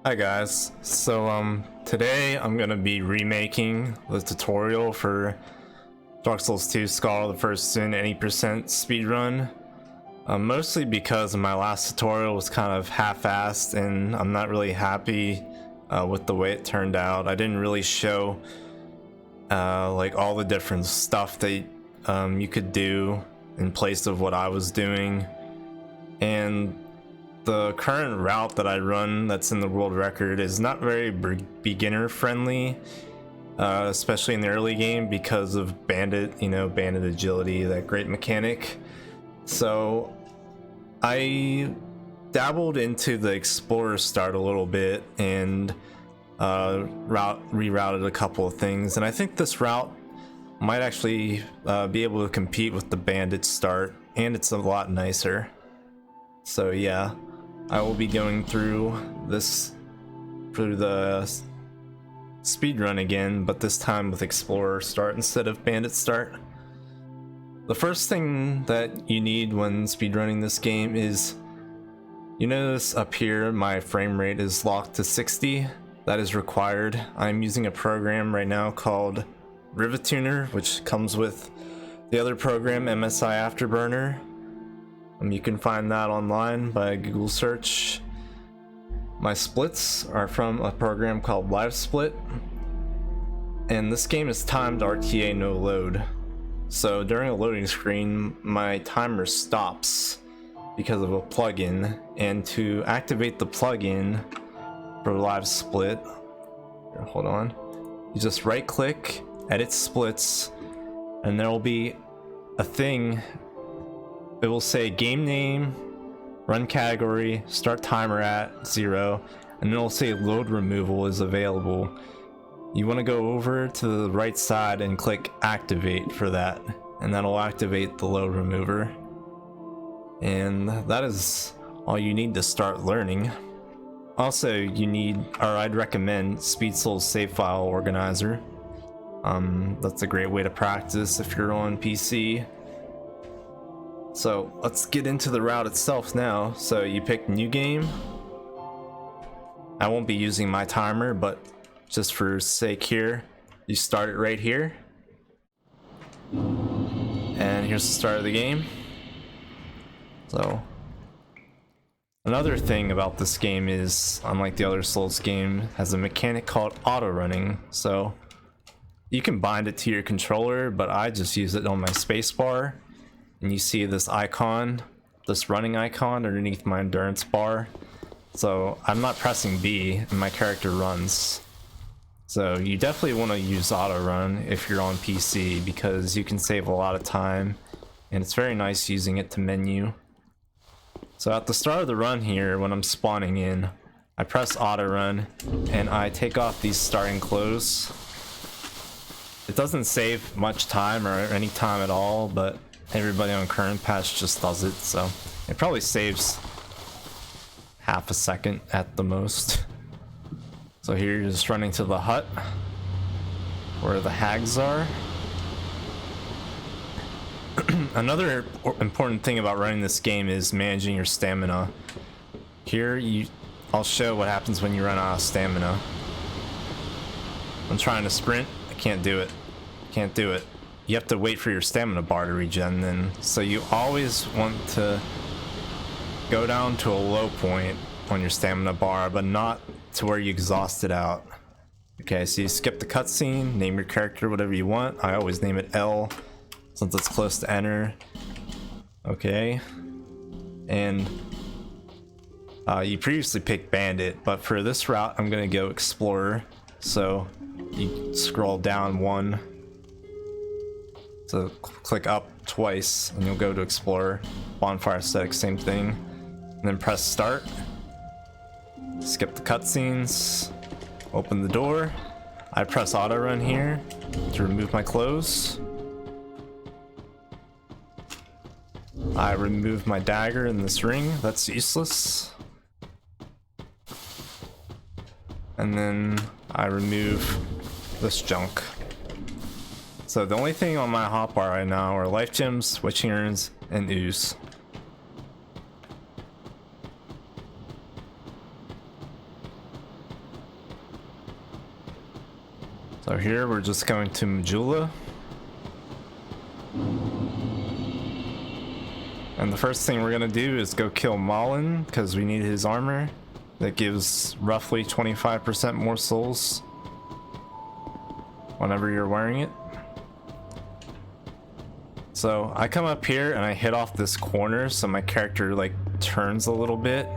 Hi guys, today I'm gonna be remaking the tutorial for Dark Souls 2 Scholar of the First Sin 80% speedrun. Mostly because my last tutorial was kind of half-assed and I'm not really happy with the way it turned out. I didn't really show like all the different stuff that you could do in place of what I was doing, and the current route that I run that's in the world record is not very beginner friendly, especially in the early game because of bandit agility, that great mechanic. So I dabbled into the explorer start a little bit and rerouted a couple of things, and I think this route might actually be able to compete with the bandit start, and it's a lot nicer. So yeah, I will be going through the speedrun again, but this time with Explorer start instead of Bandit start. The first thing that you need when speedrunning this game is, you notice up here my frame rate is locked to 60. That is required. I'm using a program right now called Rivatuner, which comes with the other program, MSI Afterburner. You can find that online by Google search. My splits are from a program called Live Split, and this game is timed RTA no load. So during a loading screen, my timer stops because of a plugin, and to activate the plugin for Live Split, here, hold on, you just right click, edit splits, and there will be a thing. It will say game name, run category, start timer at 0, and it'll say load removal is available. You want to go over to the right side and click activate for that, and that'll activate the load remover. And that is all you need to start learning. Also, you need, or I'd recommend, Speed Souls save file organizer. That's a great way to practice if you're on PC. So let's get into the route itself now. So you pick new game. I won't be using my timer, but just for sake here, you start it right here. And here's the start of the game. So another thing about this game is, unlike the other Souls game, has a mechanic called auto running. So you can bind it to your controller, but I just use it on my spacebar. And you see this icon, this running icon underneath my endurance bar. So I'm not pressing B and my character runs. So you definitely want to use auto run if you're on PC, because you can save a lot of time and it's very nice using it to menu. So at the start of the run here, when I'm spawning in, I press auto run and I take off these starting clothes. It doesn't save much time or any time at all, but everybody on current patch just does it, so it probably saves half a second at the most. So here you're just running to the hut where the hags are. Another important thing about running this game is managing your stamina. Here I'll show what happens when you run out of stamina. I'm trying to sprint, I can't do it. Can't do it. You have to wait for your stamina bar to regen then. So you always want to go down to a low point on your stamina bar, but not to where you exhaust it out. Okay, so you skip the cutscene, name your character whatever you want. I always name it L since it's close to enter. Okay. And you previously picked Bandit, but for this route I'm gonna go Explorer. So you scroll down one. So click up twice and you'll go to Explorer. Bonfire aesthetic, same thing. And then press start. Skip the cutscenes. Open the door. I press auto run here to remove my clothes. I remove my dagger in this ring, that's useless. And then I remove this junk. So the only thing on my hotbar right now are life gems, witching urns, and ooze. So here we're just going to Majula. And the first thing we're gonna do is go kill Malin, because we need his armor. That gives roughly 25% more souls whenever you're wearing it. So I come up here and I hit off this corner so my character like turns a little bit.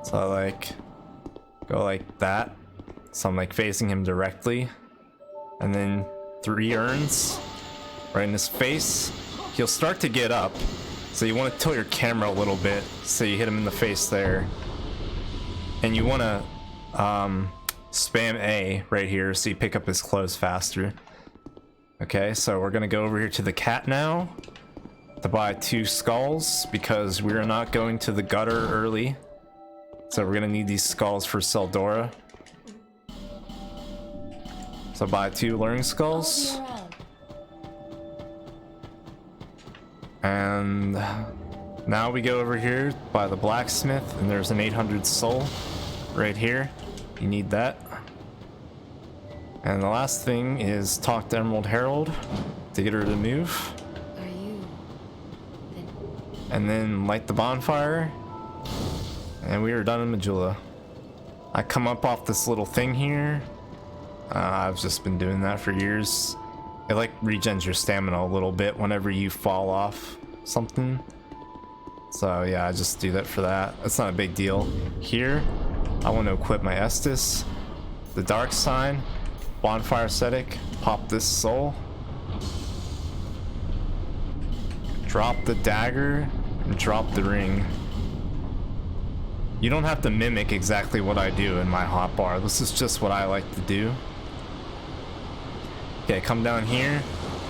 So I like go like that. So I'm like facing him directly. And then 3 urns right in his face. He'll start to get up. So you want to tilt your camera a little bit so you hit him in the face there. And you want to spam A right here so you pick up his clothes faster. Okay, so we're gonna go over here to the cat now to buy 2 skulls because we're not going to the gutter early. So we're gonna need these skulls for Seldora. So buy 2 learning skulls. And now we go over here by the blacksmith and there's an 800 soul right here. You need that. And the last thing is talk to Emerald Herald to get her to move. And then light the bonfire. And we are done in Majula. I come up off this little thing here. I've just been doing that for years. It like regens your stamina a little bit whenever you fall off something. So yeah, I just do that for that. It's not a big deal. Here, I want to equip my Estus, the Dark Sign, Bonfire Ascetic, pop this soul, drop the dagger, and drop the ring. You don't have to mimic exactly what I do in my hotbar. This is just what I like to do. Okay, come down here,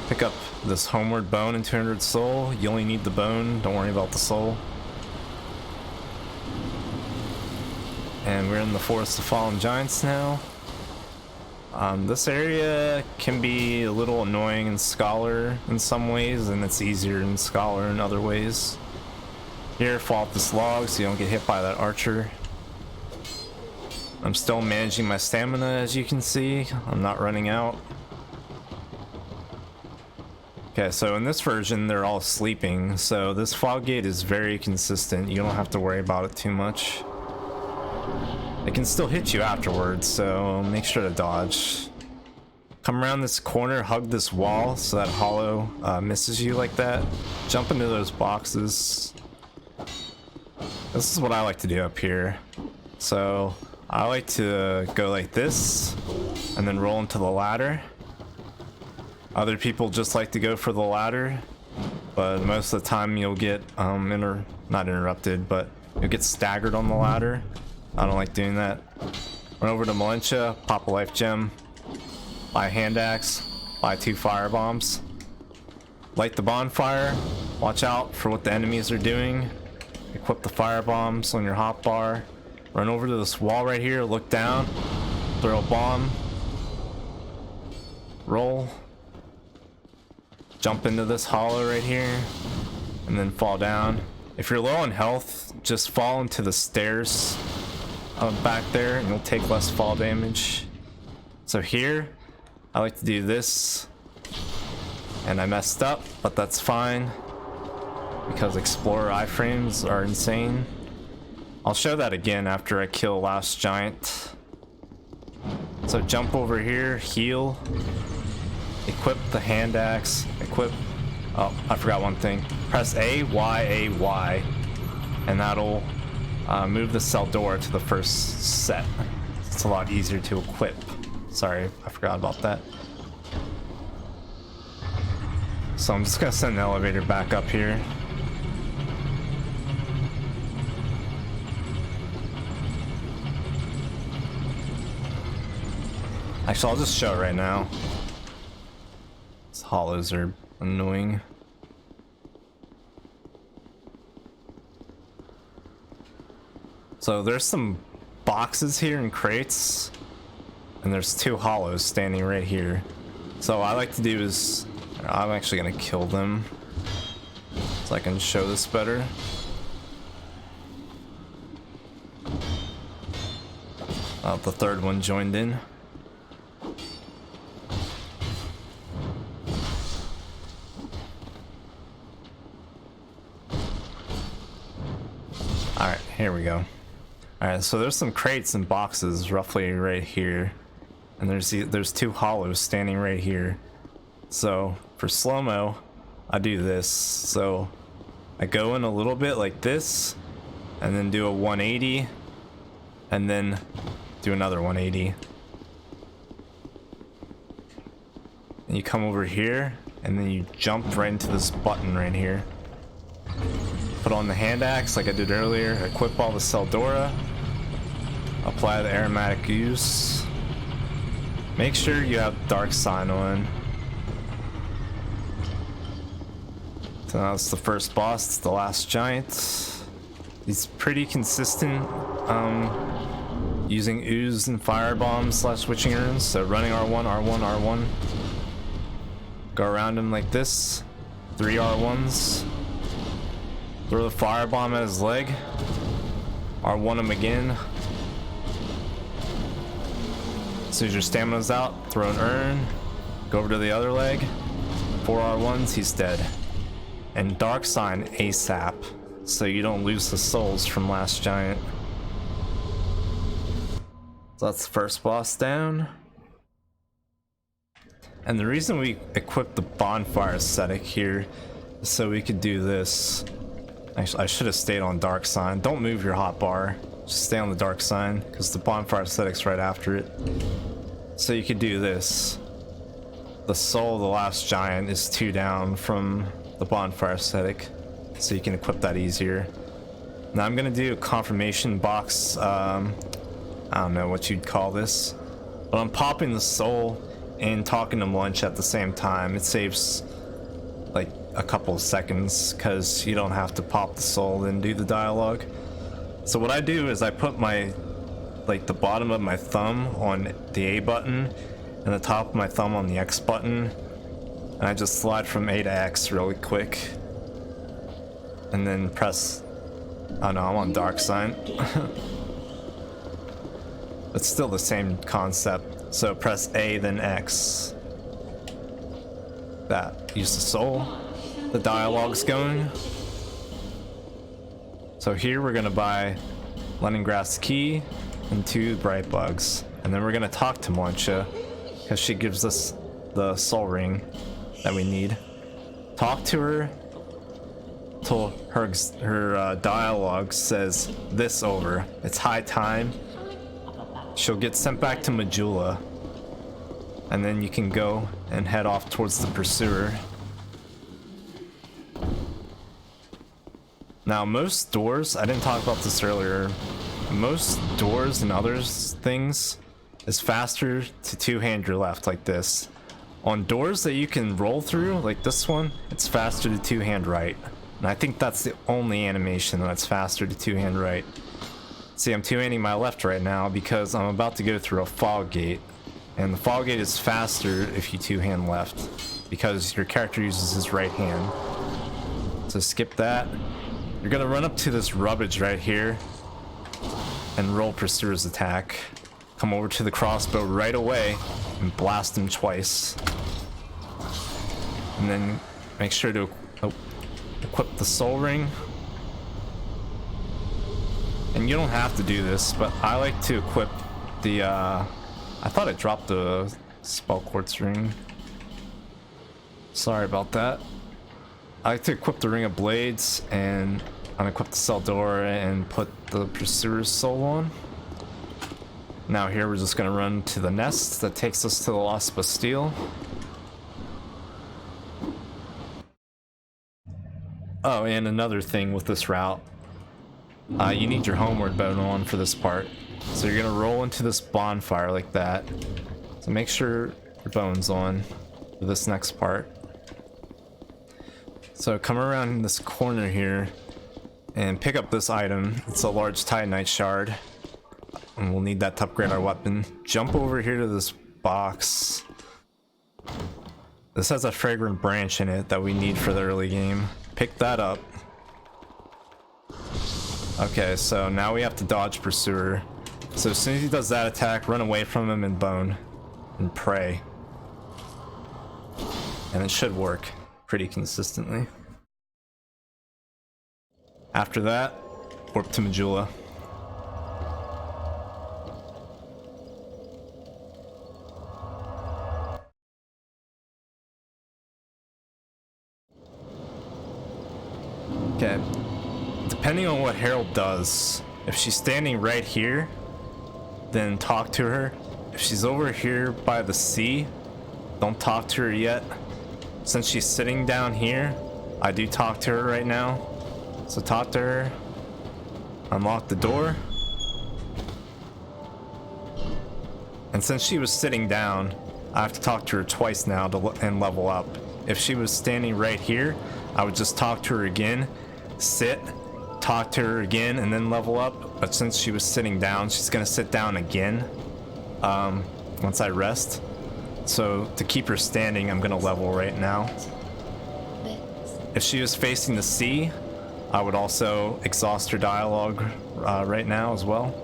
pick up this Homeward Bone and 200 soul. You only need the bone, don't worry about the soul. And we're in the Forest of Fallen Giants now. This area can be a little annoying in Scholar in some ways, and it's easier in Scholar in other ways. Here, fall off this log so you don't get hit by that archer. I'm still managing my stamina, as you can see. I'm not running out. Okay, so in this version, they're all sleeping, so this fog gate is very consistent. You don't have to worry about it too much. It can still hit you afterwards, so make sure to dodge. Come around this corner, hug this wall so that hollow misses you like that. Jump into those boxes. This is what I like to do up here. So I like to go like this and then roll into the ladder. Other people just like to go for the ladder, but most of the time you'll get not interrupted, but you'll get staggered on the ladder. I don't like doing that. Run over to Malentia, pop a life gem, buy a hand axe, buy 2 fire bombs, light the bonfire, watch out for what the enemies are doing, equip the fire bombs on your hotbar, run over to this wall right here, look down, throw a bomb, roll, jump into this hollow right here, and then fall down. If you're low on health, just fall into the stairs back there and you'll take less fall damage. So here, I like to do this, and I messed up, but that's fine because Explorer iframes are insane. I'll show that again after I kill last giant. So jump over here, heal, equip the hand axe, oh, I forgot one thing. Press A, Y, A, Y, and that'll move the Seldora to the first set. It's a lot easier to equip. Sorry, I forgot about that. So I'm just gonna send the elevator back up here. Actually, I'll just show it right now. These hollows are annoying. So there's some boxes here and crates, and there's 2 hollows standing right here. So what I like to do is, I'm actually gonna kill them so I can show this better. The third one joined in. Alright, here we go. Alright, so there's some crates and boxes roughly right here. And there's two hollows standing right here. So for slow-mo, I do this. So I go in a little bit like this, and then do a 180, and then do another 180. And you come over here, and then you jump right into this button right here. Put on the hand axe like I did earlier, equip all the Seldora, apply the aromatic ooze. Make sure you have dark sign on. So now it's the first boss, it's the last giant. He's pretty consistent, using ooze and firebomb slash witching runes. So running R1, R1, R1. Go around him like this. 3 R1s. Throw the firebomb at his leg. R1 him again. As soon as your stamina's out, throw an urn. Go over to the other leg. 4 R1s, he's dead. And dark sign ASAP, so you don't lose the souls from last giant. So that's the first boss down. And the reason we equipped the bonfire aesthetic here is so we could do this. Actually, I should have stayed on dark sign. Don't move your hotbar. Just stay on the dark sign, because the bonfire aesthetic's right after it. So you could do this. The soul of the last giant is 2 down from the bonfire aesthetic, so you can equip that easier. Now I'm gonna do a confirmation box. I don't know what you'd call this, but I'm popping the soul and talking to Lunch at the same time. It saves like a couple of seconds because you don't have to pop the soul and do the dialogue. So what I do is I put my the bottom of my thumb on the A button and the top of my thumb on the X button, and I just slide from A to X really quick, and then press. Oh no, I'm on dark sign. It's still the same concept. So press A then X. That use the soul. The dialogue's going. So here we're gonna buy Leningrass key and 2 bright bugs, and then we're gonna talk to Moncha because she gives us the soul ring that we need. Talk to her till her dialogue says this over. It's high time. She'll get sent back to Majula, and then you can go and head off towards the pursuer. Now most doors, I didn't talk about this earlier, most doors and other things is faster to 2-hand your left like this. On doors that you can roll through, like this one, it's faster to 2-hand right. And I think that's the only animation that's faster to 2-hand right. See, I'm 2-handing my left right now because I'm about to go through a fog gate. And the fog gate is faster if you 2-hand left because your character uses his right hand. So skip that. You're gonna run up to this rubbish right here and roll Pursuer's attack. Come over to the crossbow right away and blast him twice. And then make sure to equip the soul ring. And you don't have to do this, but I like to equip the I thought it dropped the spell quartz ring. Sorry about that. I like to equip the ring of blades and unequip the Seldora and put the Pursuer's soul on. Now here we're just gonna run to the nest that takes us to the Lost Bastille. Oh, and another thing with this route, you need your homeward bone on for this part. So you're gonna roll into this bonfire like that. So make sure your bone's on for this next part. So come around this corner here and pick up this item. It's a large Titanite shard, and we'll need that to upgrade our weapon. Jump over here to this box. This has a fragrant branch in it that we need for the early game. Pick that up. Okay, so now we have to dodge Pursuer. So as soon as he does that attack, run away from him and bone and pray. And it should work pretty consistently. After that, warp to Majula. Okay. Depending on what Harold does, if she's standing right here, then talk to her. If she's over here by the sea, don't talk to her yet. Since she's sitting down here, I do talk to her right now. So talk to her. Unlock the door. And since she was sitting down, I have to talk to her twice now and level up. If she was standing right here, I would just talk to her again, sit, talk to her again, and then level up. But since she was sitting down, she's gonna sit down again once I rest. So to keep her standing, I'm gonna level right now. If she was facing the sea, I would also exhaust her dialogue right now as well.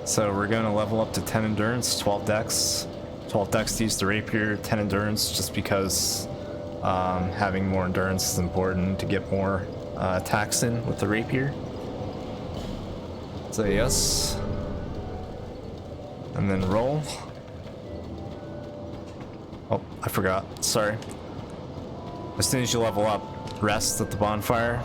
So we're gonna level up to 10 endurance, 12 dex. 12 dex to use the rapier, 10 endurance just because having more endurance is important to get more attacks in with the rapier. So yes. And then roll. Oh, I forgot. Sorry. As soon as you level up, rest at the bonfire.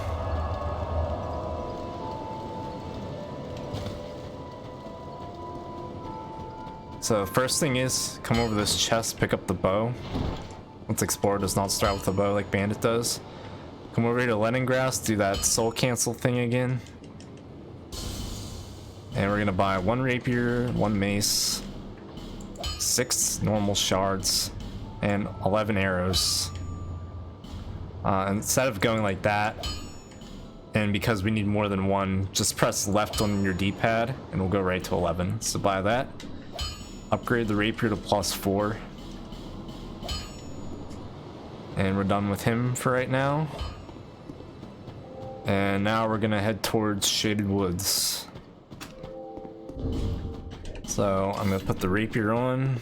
So first thing is, come over this chest, pick up the bow. Let's Explorer does not start with a bow like Bandit does. Come over here to Leningrass, do that soul cancel thing again. And we're gonna buy 1 rapier, 1 mace, 6 normal shards, and 11 arrows. Instead of going like that, and because we need more than 1, just press left on your D-pad and we'll go right to 11. So buy that. Upgrade the rapier to +4. And we're done with him for right now. And now we're gonna head towards Shaded Woods. So I'm gonna put the rapier on.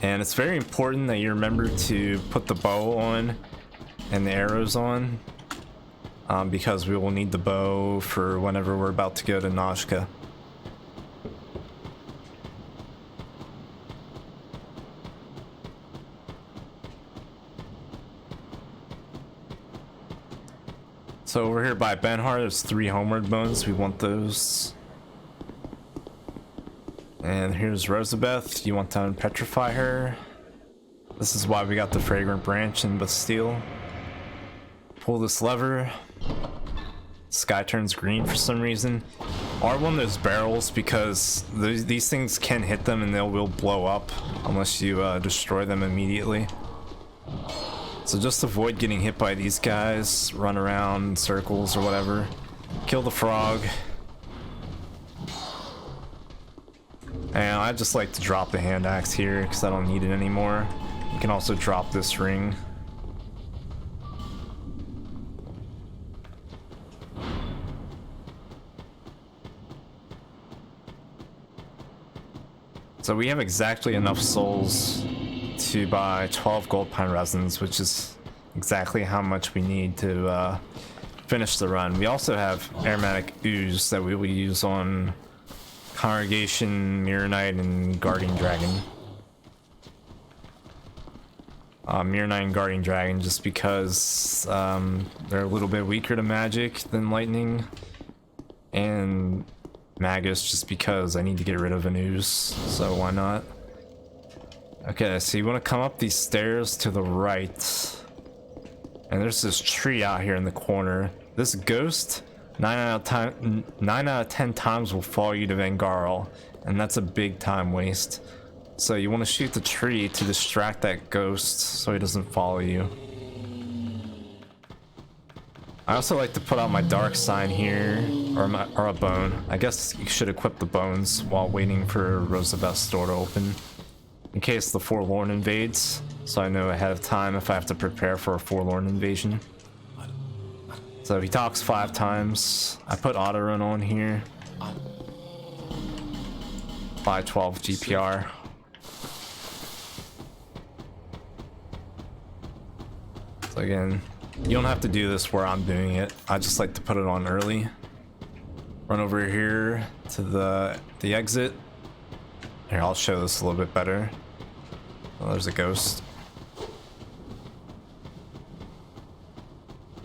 And it's very important that you remember to put the bow on and the arrows on. Because we will need the bow for whenever we're about to go to Nazca. So over here by Benhar, there's 3 homeward bones. We want those. And here's Rosabeth. You want to unpetrify her. This is why we got the fragrant branch in Bastille. Pull this lever. Sky turns green for some reason. R1 those barrels because these things can hit them and they will blow up unless you destroy them immediately. So just avoid getting hit by these guys, run around in circles or whatever. Kill the frog. And I just like to drop the hand axe here because I don't need it anymore. You can also drop this ring. So we have exactly enough souls to buy 12 gold pine resins, which is exactly how much we need to finish the run. We also have aromatic ooze that we will use on Congregation, Mirror Knight, and Guardian Dragon. Mirror Knight and Guardian Dragon just because they're a little bit weaker to magic than lightning, and Magus just because I need to get rid of an ooze, so why not? Okay, so you want to come up these stairs to the right, and there's this tree out here in the corner. This ghost 9 out of 10 times will follow you to Vangarl, and that's a big time waste. So you want to shoot the tree to distract that ghost so he doesn't follow you. I also like to put out my dark sign here, or a bone. I guess you should equip the bones while waiting for Rosabeth's door to open, in case the Forlorn invades, so I know ahead of time if I have to prepare for a Forlorn invasion. So he talks 5 times. I put auto run on here. By 12 GPR. So again, You don't have to do this where I'm doing it. I just like to put it on early. Run over here to the exit. Here, I'll show this a little bit better. Oh, there's a ghost.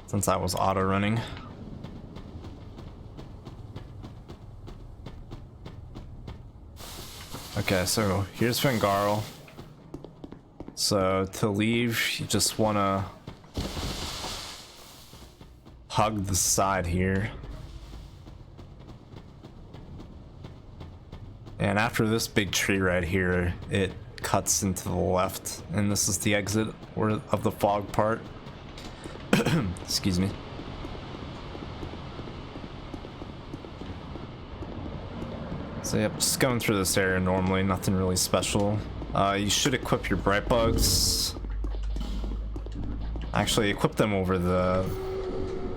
Since I was auto running. Okay, so here's Fingarl. So to leave, you just wanna hug the side here. And after this big tree right here, it cuts into the left, and this is the exit of the fog part. Excuse me. So yep, just going through this area normally, nothing really special. You should equip your bright bugs. Actually, equip them over the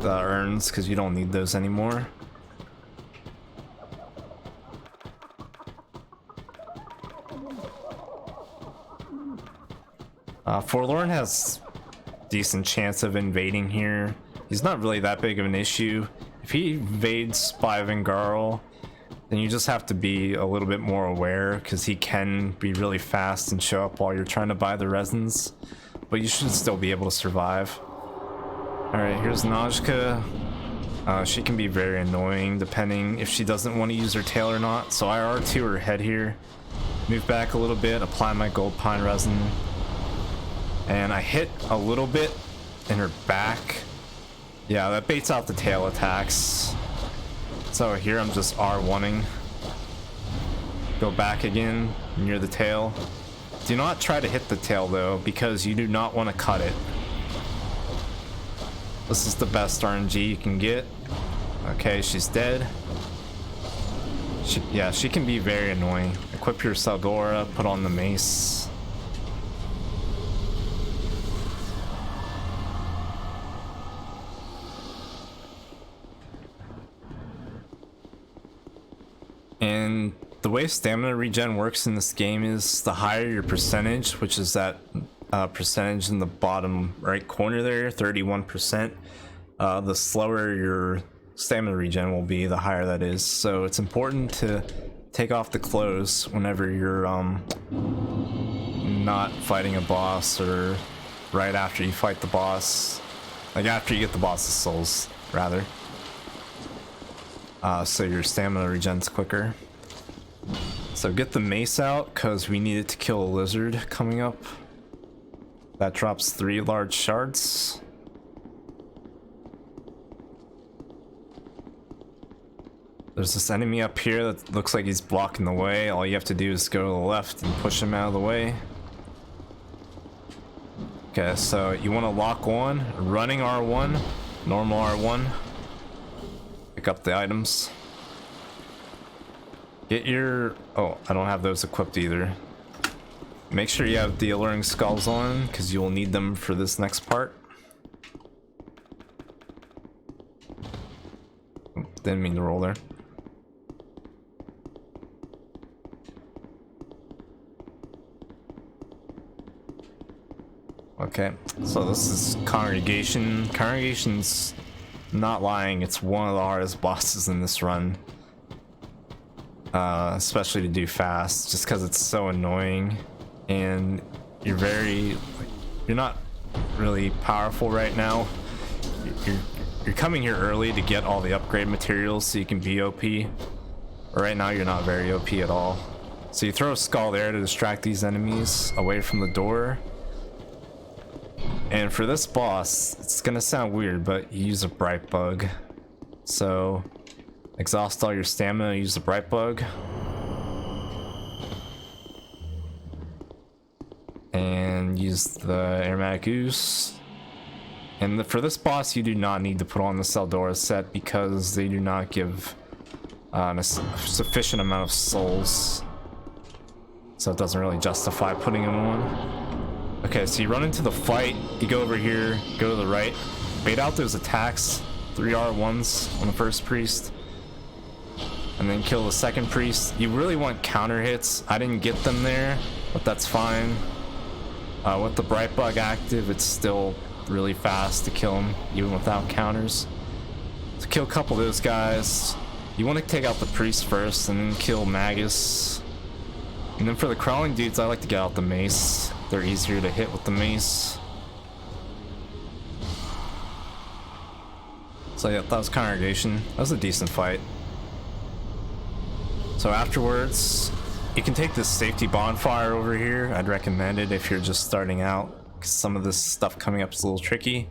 urns, because you don't need those anymore. Forlorn has decent chance of invading here. He's not really that big of an issue. If he invades by Vingarl, then you just have to be a little bit more aware, because he can be really fast and show up while you're trying to buy the resins, but you should still be able to survive. Alright, here's Najka. She can be very annoying depending if she doesn't want to use her tail or not, so I R2 her head here, move back a little bit, apply my gold pine resin, and I hit a little bit in her back. Yeah, that baits out the tail attacks. So here I'm just R1ing. Go back again near the tail. Do not try to hit the tail though, because you do not want to cut it. This is the best RNG you can get. Okay, she's dead. She can be very annoying. Equip your Salgora, put on the mace. And the way stamina regen works in this game is the higher your percentage, which is that percentage in the bottom right corner there, 31%, the slower your stamina regen will be, the higher that is. So it's important to take off the clothes whenever you're not fighting a boss, or right after you fight the boss, like after you get the boss's souls rather. So your stamina regen's quicker. So get the mace out, because we need it to kill a lizard coming up. That drops 3 large shards. There's this enemy up here that looks like he's blocking the way. All you have to do is go to the left and push him out of the way. Okay, so you want to lock on, running R1, normal R1. Pick up the items. Get your... oh, I don't have those equipped either. Make sure you have the alluring skulls on, because you will need them for this next part. Didn't mean to roll there. Okay, so this is Congregation. Congregation's not lying, it's one of the hardest bosses in this run. Especially to do fast, just because it's so annoying, and you're not really powerful right now. You're coming here early to get all the upgrade materials so you can be OP. But right now you're not very OP at all. So you throw a skull there to distract these enemies away from the door. And for this boss, it's gonna sound weird, but you use a bright bug. So exhaust all your stamina, use the bright bug. And use the aromatic ooze. And for this boss, you do not need to put on the Seldora set, because they do not give a sufficient amount of souls. So it doesn't really justify putting them on. Okay, so you run into the fight, you go over here, go to the right, bait out those attacks, 3 R1s on the first priest, and then kill the second priest. You really want counter hits. I didn't get them there, but that's fine. With the bright bug active, it's still really fast to kill him, even without counters. To kill a couple of those guys, you want to take out the priest first and then kill Magus. And then for the crawling dudes, I like to get out the mace. They're easier to hit with the mace. So yeah, that was Congregation. That was a decent fight. So afterwards, you can take this safety bonfire over here. I'd recommend it if you're just starting out, because some of this stuff coming up is a little tricky.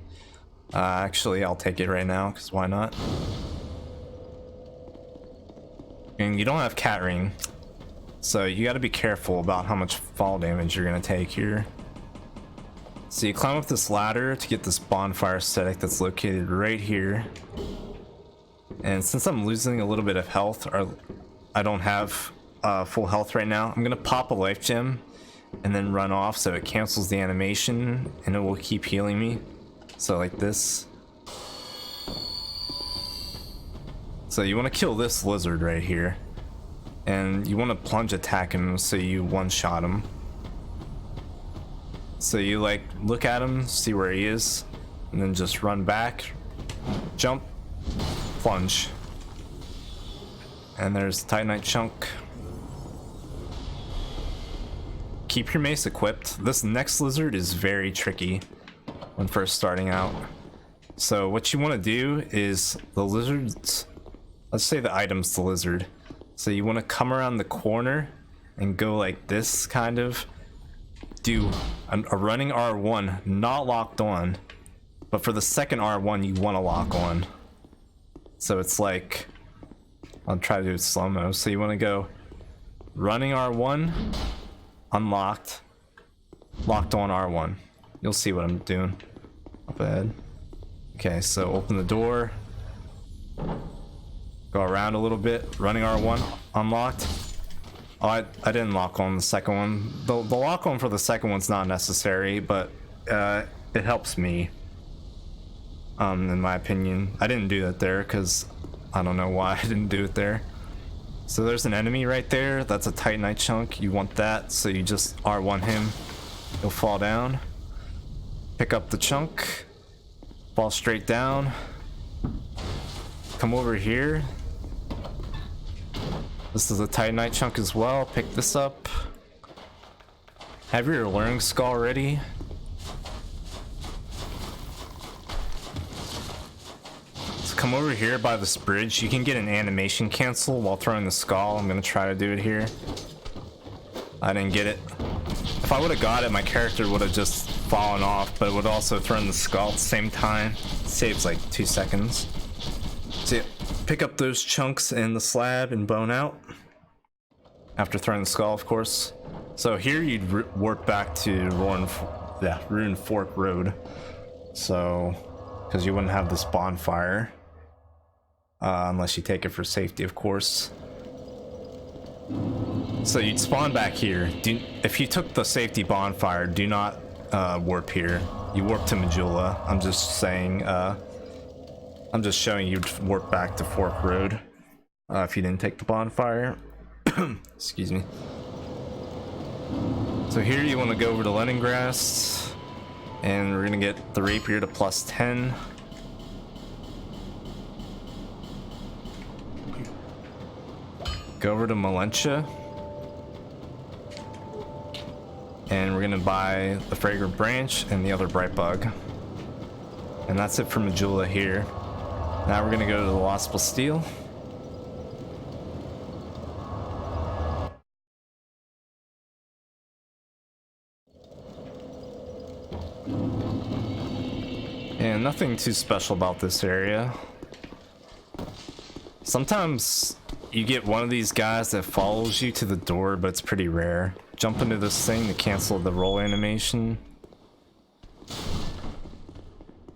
Actually, I'll take it right now, because why not? And you don't have cat ring, so you got to be careful about how much fall damage you're going to take here. So you climb up this ladder to get this bonfire aesthetic that's located right here. And since I'm losing a little bit of health, or I don't have full health right now, I'm gonna pop a life gem and then run off so it cancels the animation and it will keep healing me. So like this. So you want to kill this lizard right here, and you want to plunge attack him so you one-shot him. So you like look at him, see where he is, and then just run back, jump, plunge. And there's Titanite chunk. Keep your mace equipped. This next lizard is very tricky when first starting out. So what you want to do is the lizards, let's say the item's the lizard. So you want to come around the corner and go like this, kind of. Do a running R1, not locked on, but for the second R1 you want to lock on. So it's like, I'll try to do it slow-mo. So you want to go running R1, unlocked, locked on R1. You'll see what I'm doing up ahead. Okay, so open the door, go around a little bit, running R1, unlocked. Oh, I didn't lock on the second one. The lock on for the second one's not necessary, but it helps me. In my opinion. I didn't do that there because I don't know why I didn't do it there. So there's an enemy right there. That's a Titanite chunk. You want that, so you just R1 him. He'll fall down. Pick up the chunk. Fall straight down. Come over here. This is a Titanite chunk as well. Pick this up. Have your Learning Skull ready. So come over here by this bridge. You can get an animation cancel while throwing the skull. I'm gonna try to do it here. I didn't get it. If I would have got it, my character would have just fallen off, but it would also throw in the skull at the same time. Saves like 2 seconds. So yeah, pick up those chunks in the slab and bone out. After throwing the skull, of course. So here you'd warp back to Rune Fork Road. So, because you wouldn't have this bonfire. Unless you take it for safety, of course. So you'd spawn back here. If you took the safety bonfire, do not warp here. You warp to Majula. I'm just saying, I'm just showing you warp back to Fork Road if you didn't take the bonfire. Excuse me. So here you want to go over to Leningrass, and we're gonna get the rapier to +10. Go over to Malentia, and we're gonna buy the Fragrant Branch and the other Bright Bug. And that's it for Majula here. Now we're gonna go to the Lost Bastille. And nothing too special about this area. Sometimes you get one of these guys that follows you to the door, but it's pretty rare. Jump into this thing to cancel the roll animation.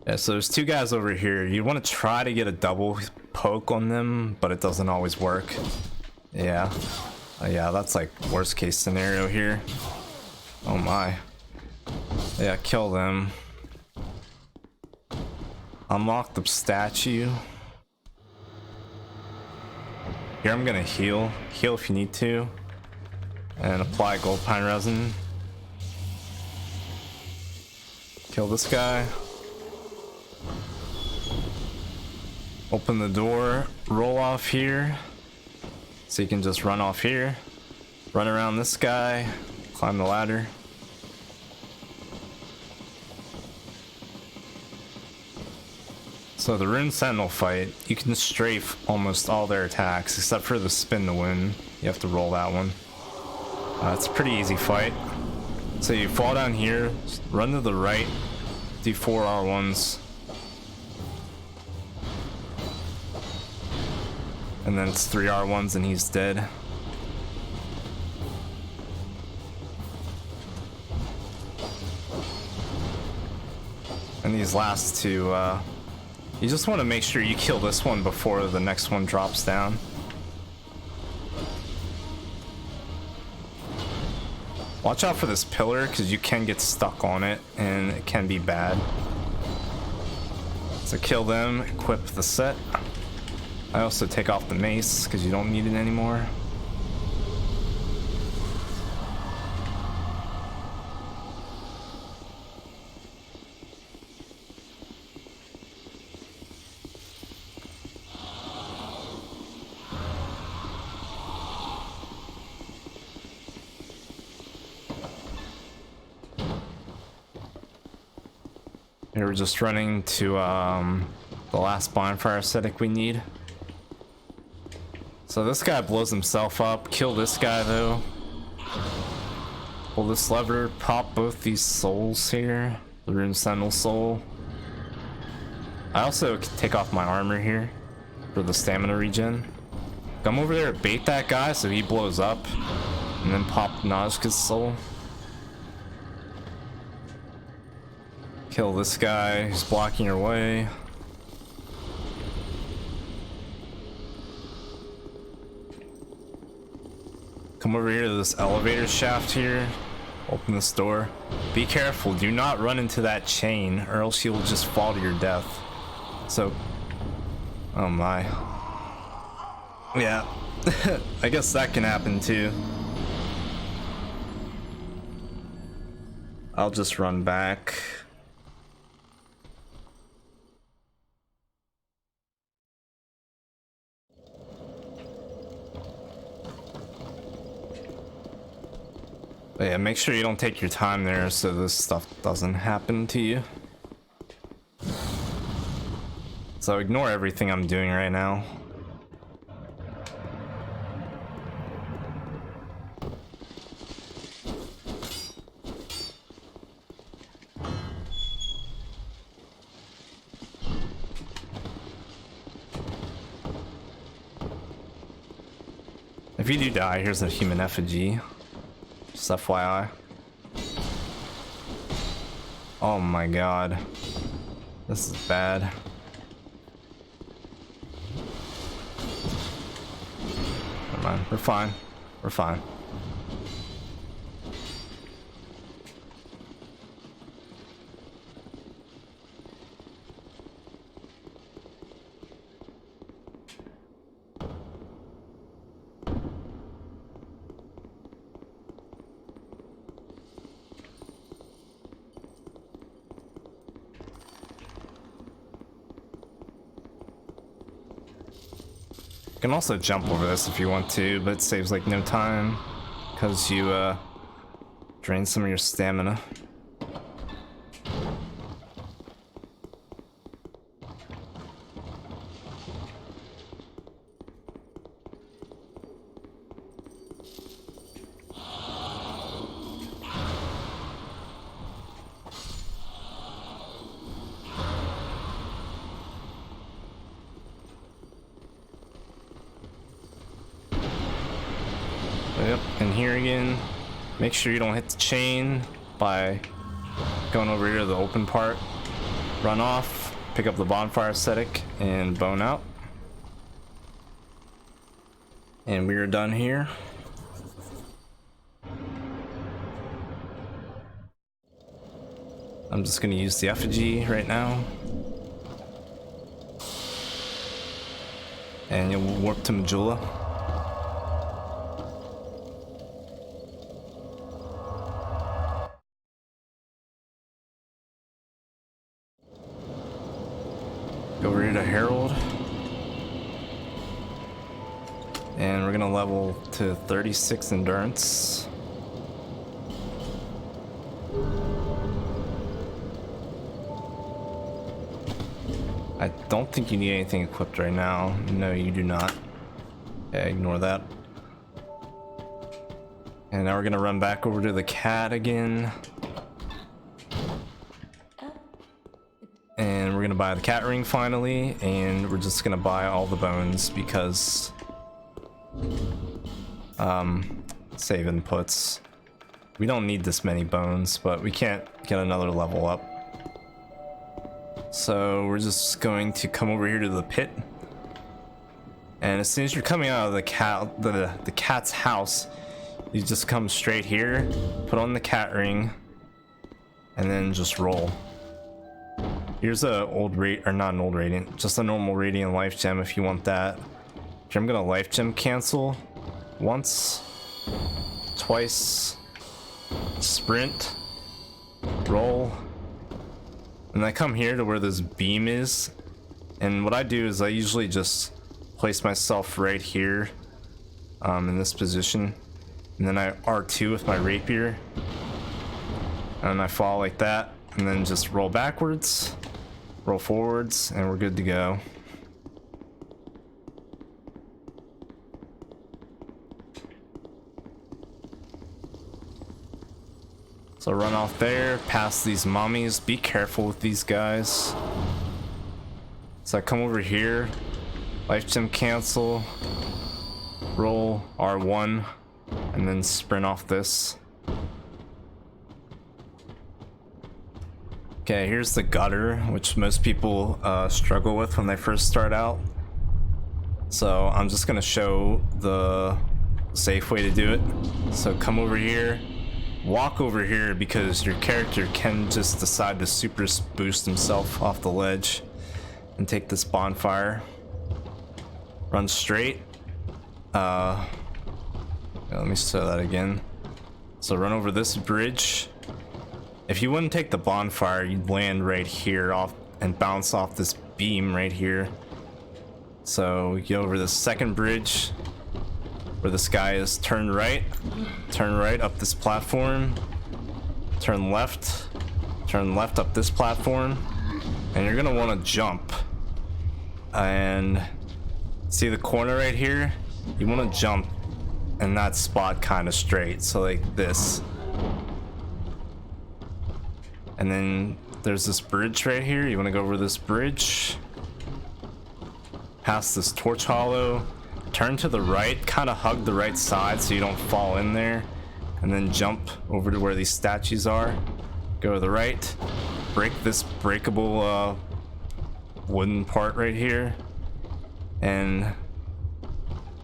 Yeah, so there's 2 guys over here. You want to try to get a double poke on them, but it doesn't always work. Yeah. Yeah, that's like worst case scenario here. Oh my. Yeah, kill them. Unlock the statue. Here I'm gonna heal. Heal if you need to. And apply gold pine resin. Kill this guy. Open the door, roll off here. So you can just run off here, run around this guy, climb the ladder. So the Rune Sentinel fight, you can strafe almost all their attacks except for the spin to win. You have to roll that one. It's a pretty easy fight. So you fall down here, run to the right, do 4 R1s. And then it's 3 R1s and he's dead. And these last two, you just want to make sure you kill this one before the next one drops down. Watch out for this pillar because you can get stuck on it and it can be bad. So kill them, equip the set. I also take off the mace because you don't need it anymore. Here we're just running to the last bonfire aesthetic we need. So this guy blows himself up. Kill this guy though. Pull this lever, pop both these souls here. The Rune Sentinel soul. I also take off my armor here for the stamina regen. Come over there, bait that guy so he blows up, and then pop Najka's soul. Kill this guy who's blocking your way. Come over here to this elevator shaft here. Open this door. Be careful, do not run into that chain or else you'll just fall to your death. So, oh my. Yeah, I guess that can happen too. I'll just run back. But yeah, make sure you don't take your time there so this stuff doesn't happen to you. So ignore everything I'm doing right now. If you do die, here's a human effigy. Just FYI. Oh my god. This is bad. Never mind. We're fine. We're fine. You can also jump over this if you want to, but it saves like no time because you drain some of your stamina. Yep, and here again, make sure you don't hit the chain by going over here to the open part. Run off, pick up the bonfire aesthetic, and bone out. And we are done here. I'm just gonna use the effigy right now. And you'll warp to Majula. Over here to Herald. And we're gonna level to 36 endurance. I don't think you need anything equipped right now. No, you do not. Yeah, ignore that. And now we're gonna run back over to the cat again. And we're gonna buy the cat ring finally, and we're just gonna buy all the bones because save inputs. We don't need this many bones, but we can't get another level up. So we're just going to come over here to the pit. And as soon as you're coming out of the cat's house, you just come straight here, put on the cat ring, and then just roll. Here's a old rate, or not an old radiant, just a normal radiant life gem if you want that. Here I'm gonna life gem cancel once, twice, sprint, roll, and I come here to where this beam is. And what I do is I usually just place myself right here, in this position, and then I R2 with my rapier, and I fall like that, and then just roll backwards, roll forwards, and we're good to go. So run off there, past these mummies. Be careful with these guys. So I come over here, life gem cancel, roll R1, and then sprint off this. Okay, here's the gutter, which most people struggle with when they first start out. So I'm just gonna show the safe way to do it. So come over here, walk over here, because your character can just decide to super boost himself off the ledge and take this bonfire. Run straight. Yeah, let me show that again. So run over this bridge. If you wouldn't take the bonfire, you'd land right here off and bounce off this beam right here. So you get over the second bridge where this guy is, turn right up this platform, turn left up this platform, and you're gonna want to jump. And see the corner right here? You want to jump in that spot kind of straight, so like this. And then there's this bridge right here. You want to go over this bridge, past this torch hollow, turn to the right, kind of hug the right side so you don't fall in there, and then jump over to where these statues are. Go to the right, break this breakable wooden part right here, and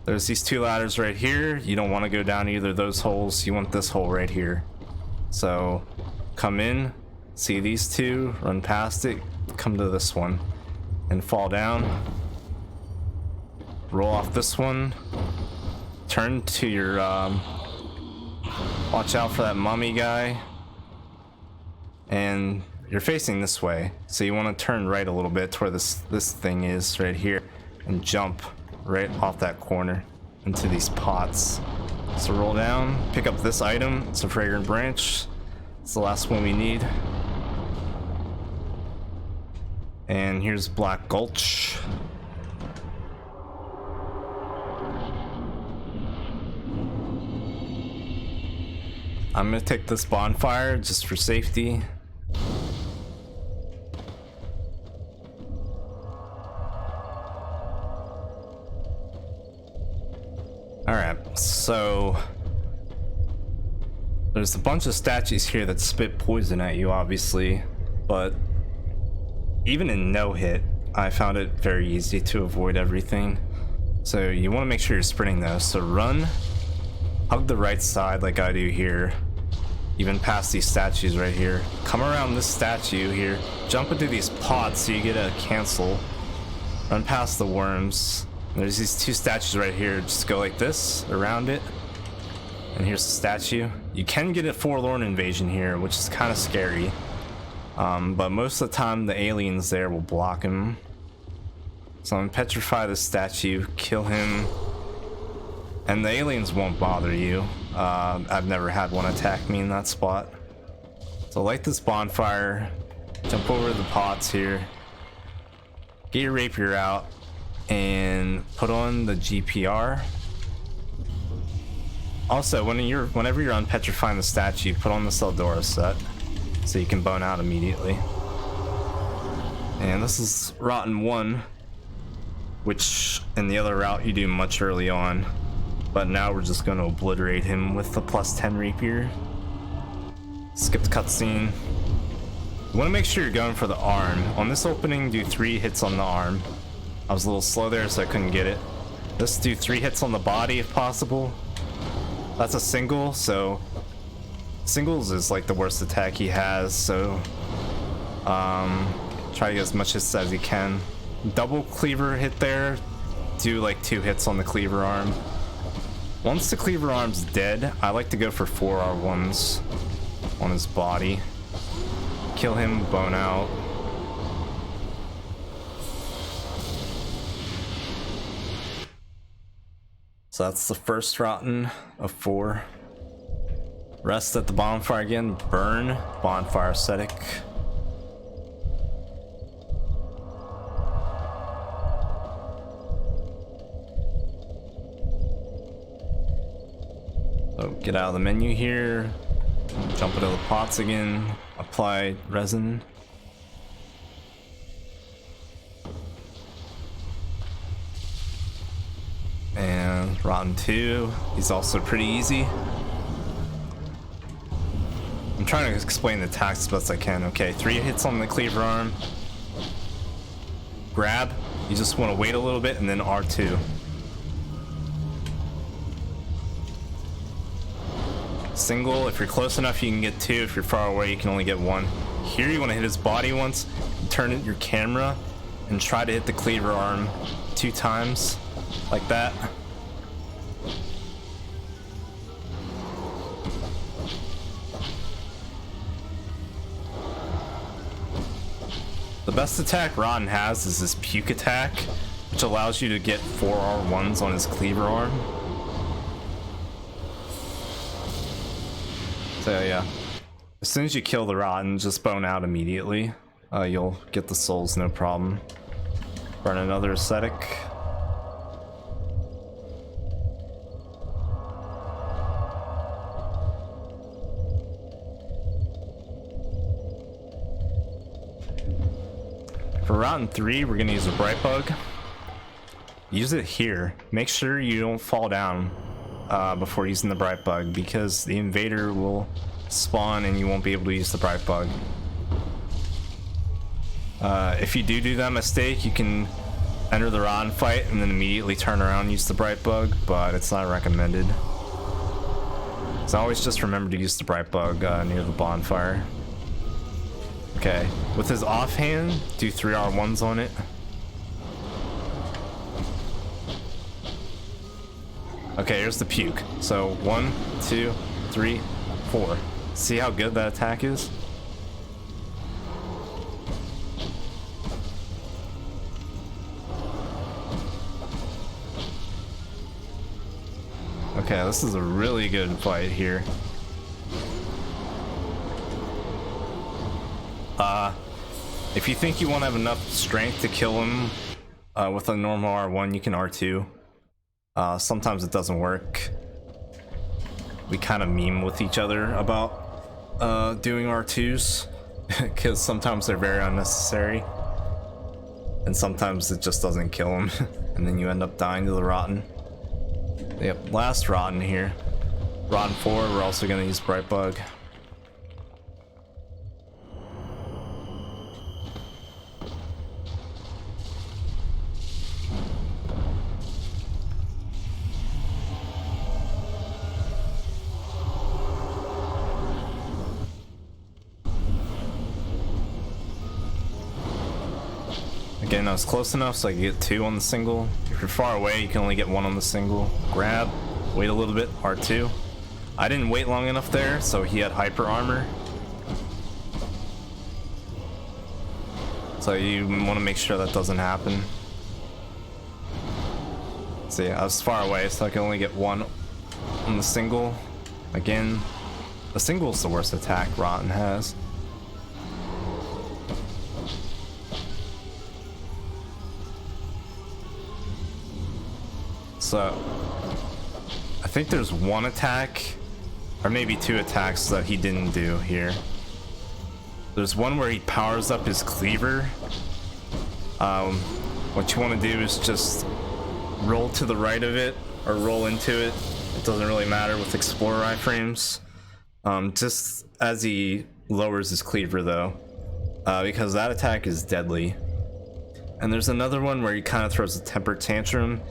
there's these two ladders right here. You don't want to go down either of those holes. You want this hole right here. So come in, see these two, run past it, come to this one, and fall down. Roll off this one. Turn to your, watch out for that mummy guy. And you're facing this way, so you want to turn right a little bit to where this thing is right here, and jump right off that corner into these pots. So roll down, pick up this item. It's a fragrant branch. It's the last one we need. And here's Black Gulch. I'm gonna take this bonfire just for safety. Alright, so there's a bunch of statues here that spit poison at you, obviously, but even in no hit, I found it very easy to avoid everything. So you want to make sure you're sprinting though. So run, hug the right side like I do here, even past these statues right here. Come around this statue here, jump into these pots so you get a cancel. Run past the worms. There's these two statues right here. Just go like this around it, and here's the statue. You can get a forlorn invasion here, which is kind of scary, but most of the time the aliens there will block him. So I'm gonna petrify the statue, kill him, And the aliens won't bother you. I've never had one attack me in that spot. So light this bonfire, jump over the pots here, get your rapier out, and put on the GPR. Also, whenever you're unpetrifying the statue, put on the Seldora set so you can bone out immediately. And this is Rotten 1, which in the other route you do much early on. But now we're just going to obliterate him with the +10 rapier. Skip the cutscene. You want to make sure you're going for the arm. On this opening, do 3 hits on the arm. I was a little slow there, so I couldn't get it. Let's do 3 hits on the body if possible. That's a single, so singles is like the worst attack he has, so try to get as much hits as you can. Double cleaver hit there, do like 2 hits on the cleaver arm. Once the cleaver arm's dead, I like to go for 4 R1s on his body. Kill him, bone out. So that's the first Rotten of 4. Rest at the bonfire again, burn, bonfire ascetic. So get out of the menu here, jump into the pots again, apply resin. And Rotten 2, he's also pretty easy. I'm trying to explain the attacks as best I can. Okay, 3 hits on the cleaver arm. Grab, you just want to wait a little bit, and then R2. Single, if you're close enough you can get 2, if you're far away you can only get 1. Here you want to hit his body once, turn your camera, and try to hit the cleaver arm 2 times, like that. The best attack Rotten has is his puke attack, which allows you to get 4 R1s on his cleaver arm. So yeah, as soon as you kill the Rotten, just bone out immediately. You'll get the souls, no problem. Burn another ascetic. For Rotten 3, we're gonna use a bright bug. Use it here. Make sure you don't fall down before using the bright bug, because the invader will spawn and you won't be able to use the bright bug. If you do that mistake, you can enter the Rotten fight and then immediately turn around and use the bright bug, but it's not recommended. So always just remember to use the bright bug near the bonfire. Okay, with his offhand, do 3 R1s on it. Okay, here's the puke. So 1, 2, 3, 4. See how good that attack is? Okay, this is a really good fight here. If you think you won't have enough strength to kill him with a normal R1, you can R2. Sometimes it doesn't work. We kind of meme with each other about doing R2s because sometimes they're very unnecessary and sometimes it just doesn't kill him and then you end up dying to the Rotten. Yep, last Rotten here. Rotten 4, we're also going to use bright bug. Again, I was close enough so I could get 2 on the single. If you're far away, you can only get 1 on the single. Grab, wait a little bit, R2. I didn't wait long enough there, so he had hyper armor. So you want to make sure that doesn't happen. See, I was far away, so I can only get one on the single. Again, the single is the worst attack Rotten has. So, I think there's one attack, or maybe two attacks that he didn't do here. There's one where he powers up his cleaver. What you want to do is just roll to the right of it, or roll into it. It doesn't really matter with Explorer iframes. Just as he lowers his cleaver though, because that attack is deadly. And there's another one where he kind of throws a temper tantrum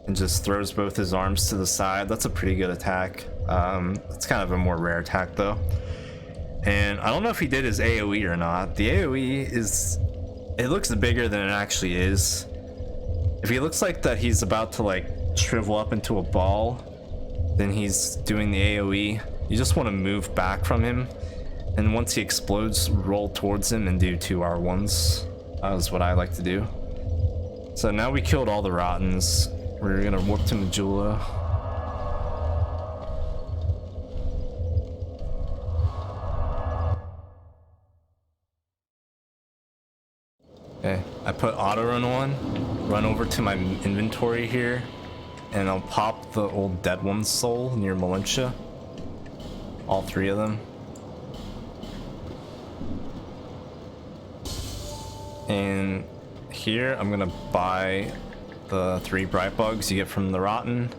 and just throws both his arms to the side. That's a pretty good attack. It's kind of a more rare attack though. And I don't know if he did his AoE or not. The AoE is, it looks bigger than it actually is. If he looks like that he's about to like shrivel up into a ball, then he's doing the AoE. You just want to move back from him, and once he explodes, roll towards him and do 2 R1s. That is what I like to do. So now we killed all the Rottens. We're gonna warp to Majula. Okay, I put auto run on, run over to my inventory here, and I'll pop the old dead one's soul near Militia. All 3 of them. And here I'm gonna buy the 3 bright bugs you get from the Rotten,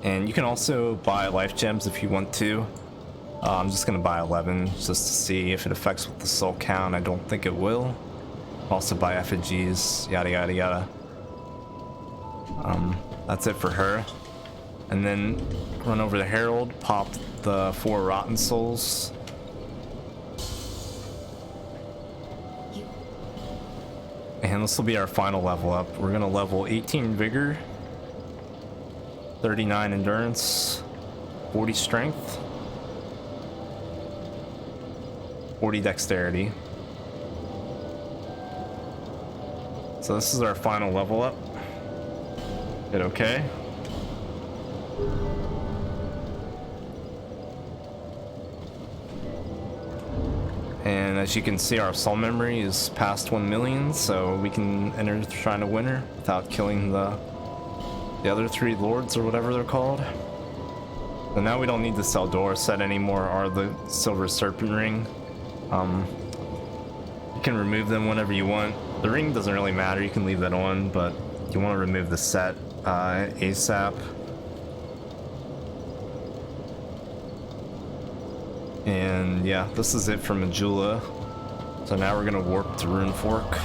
and you can also buy life gems if you want to. I'm just gonna buy 11 just to see if it affects with the soul count. I don't think it will. Also buy effigies, yada yada yada. That's it for her. And then run over to Herald, pop the 4 Rotten Souls. And this will be our final level up. We're gonna level 18 Vigor, 39 Endurance, 40 Strength, 40 Dexterity. So this is our final level up. Hit okay. And as you can see, our soul memory is past 1 million, so we can enter the Shrine of Winter without killing the other 3 lords or whatever they're called. So now we don't need the Seldora set anymore, or the Silver Serpent Ring. You can remove them whenever you want. The ring doesn't really matter, you can leave that on, but you want to remove the set ASAP. And yeah, this is it for Majula. So now we're gonna warp to Rune Fork.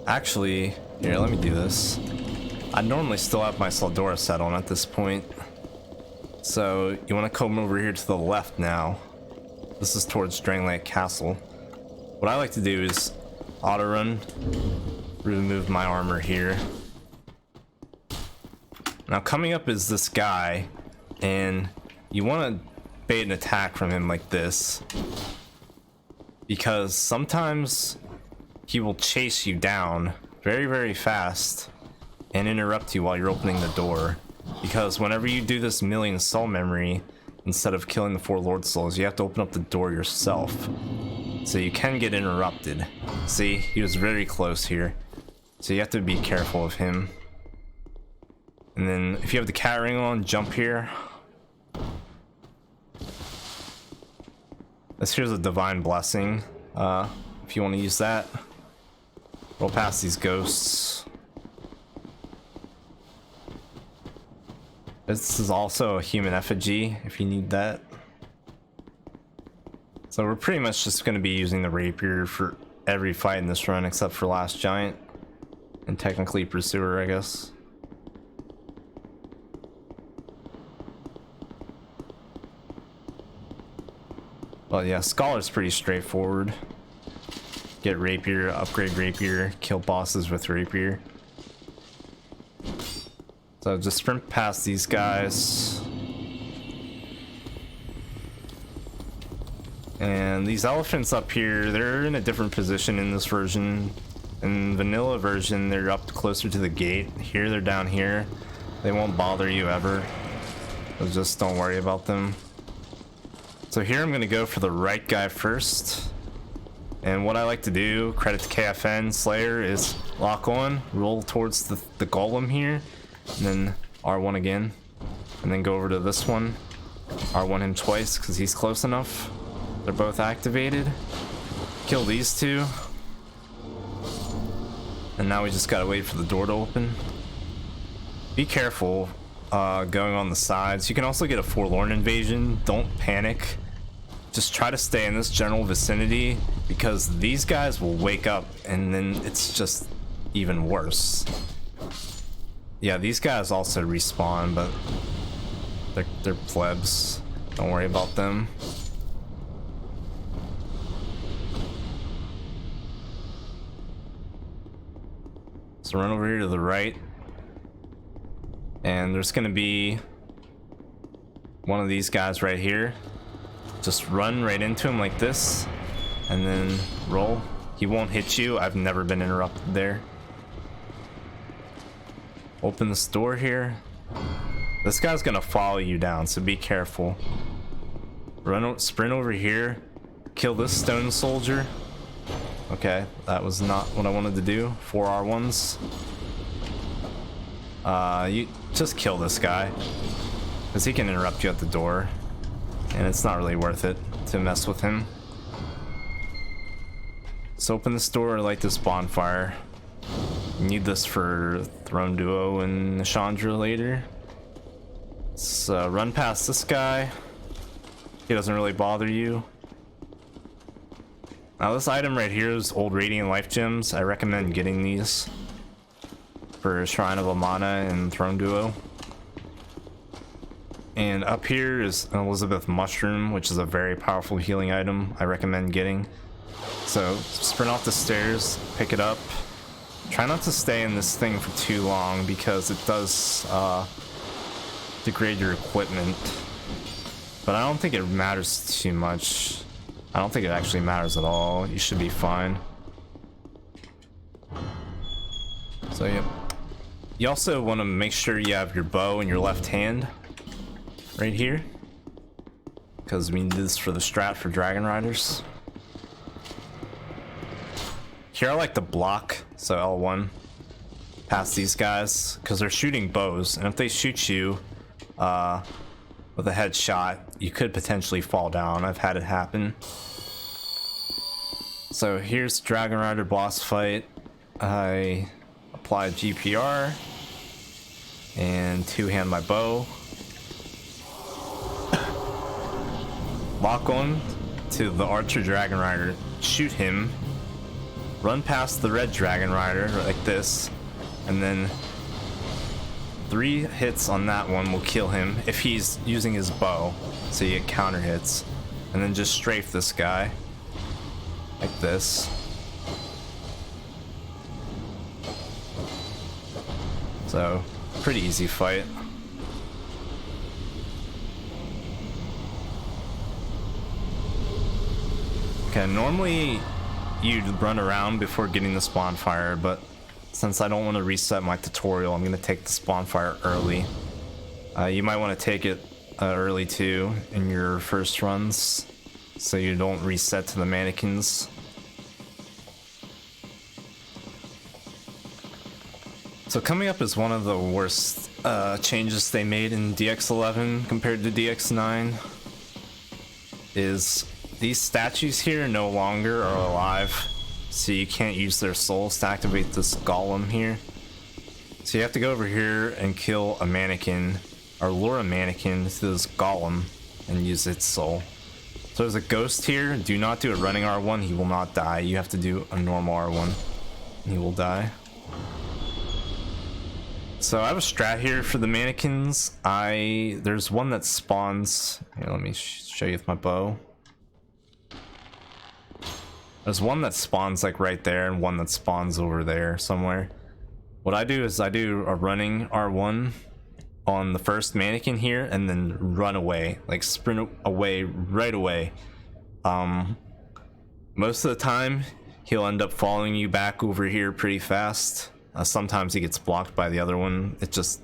Actually, here, let me do this. I normally still have my Seldora set on at this point. So you want to come over here to the left now. This is towards Drainlake Castle. What I like to do is auto run, remove my armor here. Now coming up is this guy, and you want to bait an attack from him like this, because sometimes he will chase you down very, very fast and interrupt you while you're opening the door. Because whenever you do this million soul memory, instead of killing the 4 Lord Souls, you have to open up the door yourself. So you can get interrupted. See, he was very close here. So you have to be careful of him. And then if you have the cat ring on, jump here. This here's a divine blessing. If you want to use that. Roll past these ghosts. This is also a human effigy if you need that. So we're pretty much just going to be using the rapier for every fight in this run except for Last Giant. And technically Pursuer, I guess. Well, yeah, Scholar's pretty straightforward. Get rapier, upgrade rapier, kill bosses with rapier. So just sprint past these guys. And these elephants up here, they're in a different position in this version. In vanilla version, they're up closer to the gate. Here, they're down here. They won't bother you ever. So just don't worry about them. So here I'm gonna go for the right guy first. And what I like to do, credit to KFN Slayer, is lock on, roll towards the golem here, and then R1 again. And then go over to this one. R1 him twice because he's close enough. They're both activated. Kill these two. And now we just gotta wait for the door to open. Be careful going on the sides. You can also get a forlorn invasion. Don't panic. Just try to stay in this general vicinity because these guys will wake up and then it's just even worse. Yeah, these guys also respawn, but they're plebs. Don't worry about them. So run over here to the right. And there's gonna be one of these guys right here. Just run right into him like this and then roll. He won't hit you. I've never been interrupted there. Open this door here. This guy's gonna follow you down, so be careful. Sprint over here. Kill this stone soldier. Okay, that was not what I wanted to do. 4 R1s. You just kill this guy, because he can interrupt you at the door, and it's not really worth it to mess with him. So open this door, light this bonfire. You need this for Throne Duo and Chandra later. So run past this guy. He doesn't really bother you. Now this item right here is old Radiant Life Gems. I recommend getting these for Shrine of Amana and Throne Duo. And up here is an Elizabeth Mushroom, which is a very powerful healing item I recommend getting. So sprint off the stairs, pick it up. Try not to stay in this thing for too long because it does degrade your equipment. But I don't think it matters too much. I don't think it actually matters at all. You should be fine. So yeah. You also want to make sure you have your bow in your left hand. Right here. Because we need this for the strat for Dragon Riders. Here I like to block, so L1. Past these guys. Because they're shooting bows. And if they shoot you with a headshot, you could potentially fall down. I've had it happen. So here's Dragon Rider boss fight. I applied GPR and two-hand my bow. Lock on to the Archer Dragon Rider, shoot him, run past the red Dragon Rider like this, and then 3 hits on that one will kill him if he's using his bow, so you get counter hits. And then just strafe this guy like this. So pretty easy fight. Okay, normally you'd run around before getting this bonfire, but since I don't want to reset my tutorial, I'm going to take this bonfire early. You might want to take it early too in your first runs, so you don't reset to the mannequins. So coming up is one of the worst changes they made in DX11 compared to DX9 is these statues here no longer are alive, so you can't use their souls to activate this golem here. So you have to go over here and kill a mannequin, or lure a mannequin to this golem and use its soul. So there's a ghost here. Do not do a running R1, he will not die. You have to do a normal R1 and he will die. So I have a strat here for the mannequins. There's one that spawns. Here, let me show you with my bow. There's one that spawns like right there and one that spawns over there somewhere. What I do is I do a running R1 on the first mannequin here and then run away, like sprint away right away. Most of the time he'll end up following you back over here pretty fast. Sometimes he gets blocked by the other one. It's just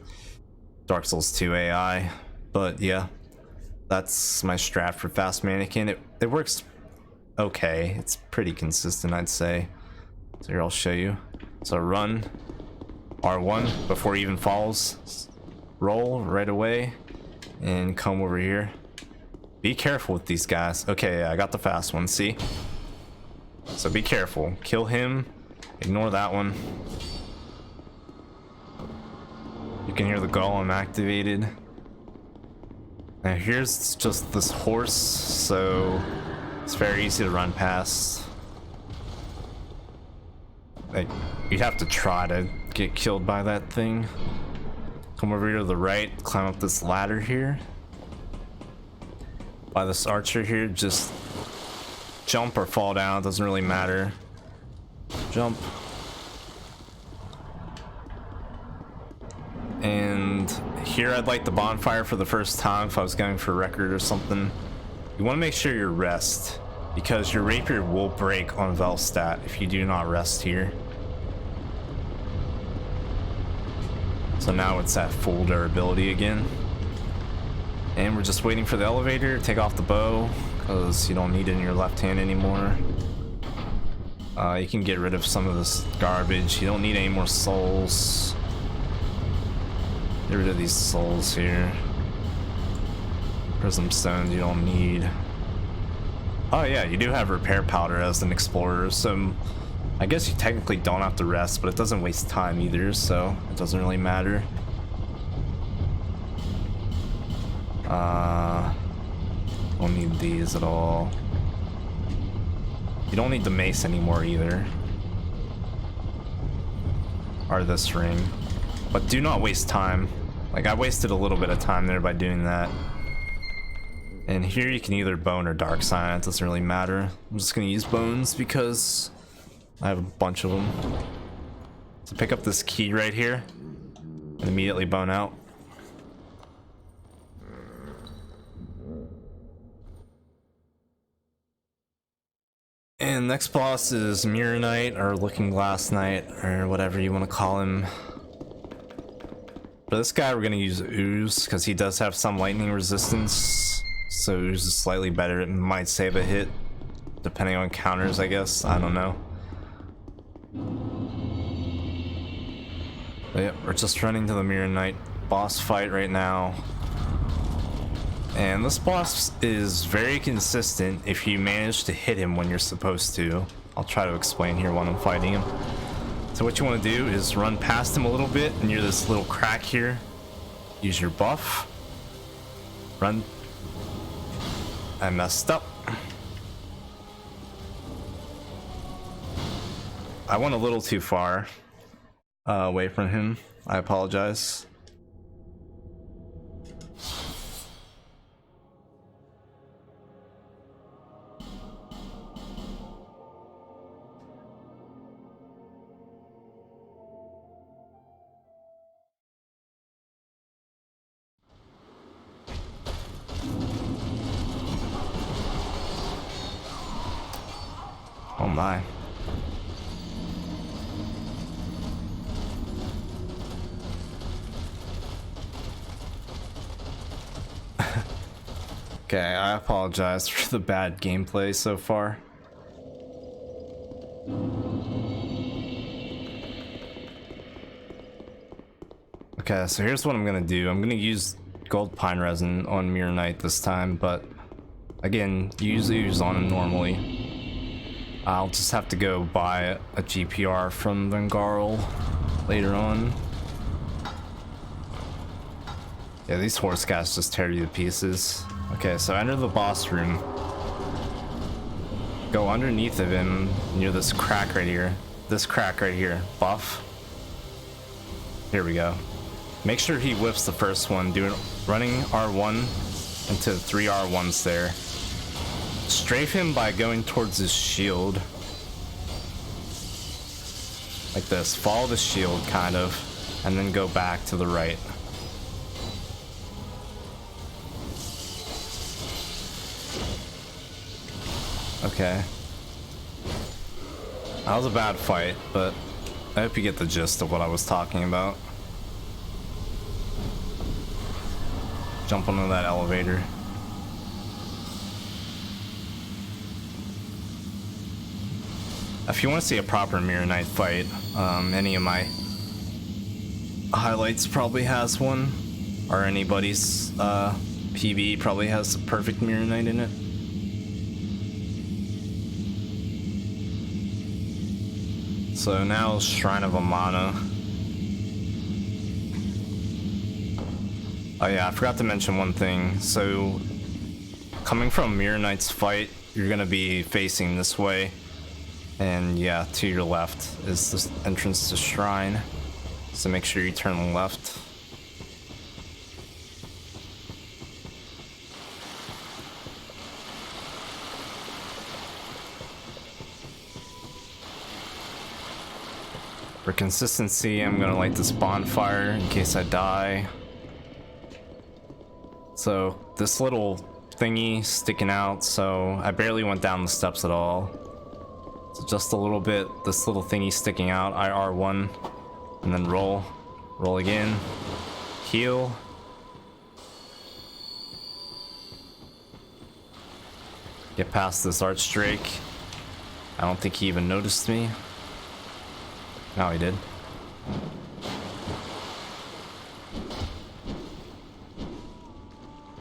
Dark Souls 2 AI. But yeah, that's my strat for fast mannequin. It works okay. It's pretty consistent, I'd say. So here, I'll show you. So run R1 before he even falls. Roll right away and come over here. Be careful with these guys. Okay, I got the fast one, see? So be careful. Kill him. Ignore that one. You can hear the golem activated. Now here's just this horse, so it's very easy to run past. Like, you'd have to try to get killed by that thing. Come over here to the right, climb up this ladder here. By this archer here, just jump or fall down, it doesn't really matter. Jump. And here I'd light the bonfire for the first time if I was going for a record or something. You want to make sure you rest, because your rapier will break on Velstat if you do not rest here. So now it's at full durability again. And we're just waiting for the elevator. Take off the bow, because you don't need it in your left hand anymore. You can get rid of some of this garbage. You don't need any more souls. Get rid of these souls here. Prism stones you don't need. Oh yeah, you do have repair powder as an explorer, so I guess you technically don't have to rest, but it doesn't waste time either, so it doesn't really matter. Don't need these at all. You don't need the mace anymore either. Or this ring. But do not waste time. Like, I wasted a little bit of time there by doing that. And here you can either bone or dark sign, it doesn't really matter. I'm just gonna use bones because I have a bunch of them. So pick up this key right here and immediately bone out. And next boss is Mirror Knight, or Looking Glass Knight, or whatever you want to call him. For this guy, we're going to use Ooze, because he does have some lightning resistance. So Ooze is slightly better. It might save a hit, depending on counters, I guess. I don't know. But yeah, we're just running to the Mirror Knight boss fight right now. And this boss is very consistent if you manage to hit him when you're supposed to. I'll try to explain here while I'm fighting him. So what you want to do is run past him a little bit near this little crack here. Use your buff. Run. I messed up. I went a little too far away from him. I apologize. Oh my. Okay, I apologize for the bad gameplay so far. Okay, so here's what I'm gonna do. I'm gonna use gold pine resin on Mirror Knight this time, but again, use Ooze on him normally. I'll just have to go buy a GPR from Vengarl later on. Yeah, these horse guys just tear you to pieces. Okay, so enter the boss room. Go underneath of him near this crack right here. This crack right here. Buff. Here we go. Make sure he whips the first one. Running R1 into 3 R1s there. Strafe him by going towards his shield. Like this. Follow the shield, kind of. And then go back to the right. Okay. That was a bad fight, but I hope you get the gist of what I was talking about. Jump onto that elevator. If you want to see a proper Mirror Knight fight, any of my highlights probably has one, or anybody's PB probably has a perfect Mirror Knight in it. So now Shrine of Amana. Oh yeah, I forgot to mention one thing. So coming from Mirror Knight's fight, you're gonna be facing this way. And yeah, to your left is the entrance to Shrine. So make sure you turn left. For consistency, I'm gonna light this bonfire in case I die. So this little thingy sticking out, so I barely went down the steps at all. So just a little bit, this little thingy sticking out, I R1, and then roll again, heal. Get past this Archdrake. I don't think he even noticed me. No, he did.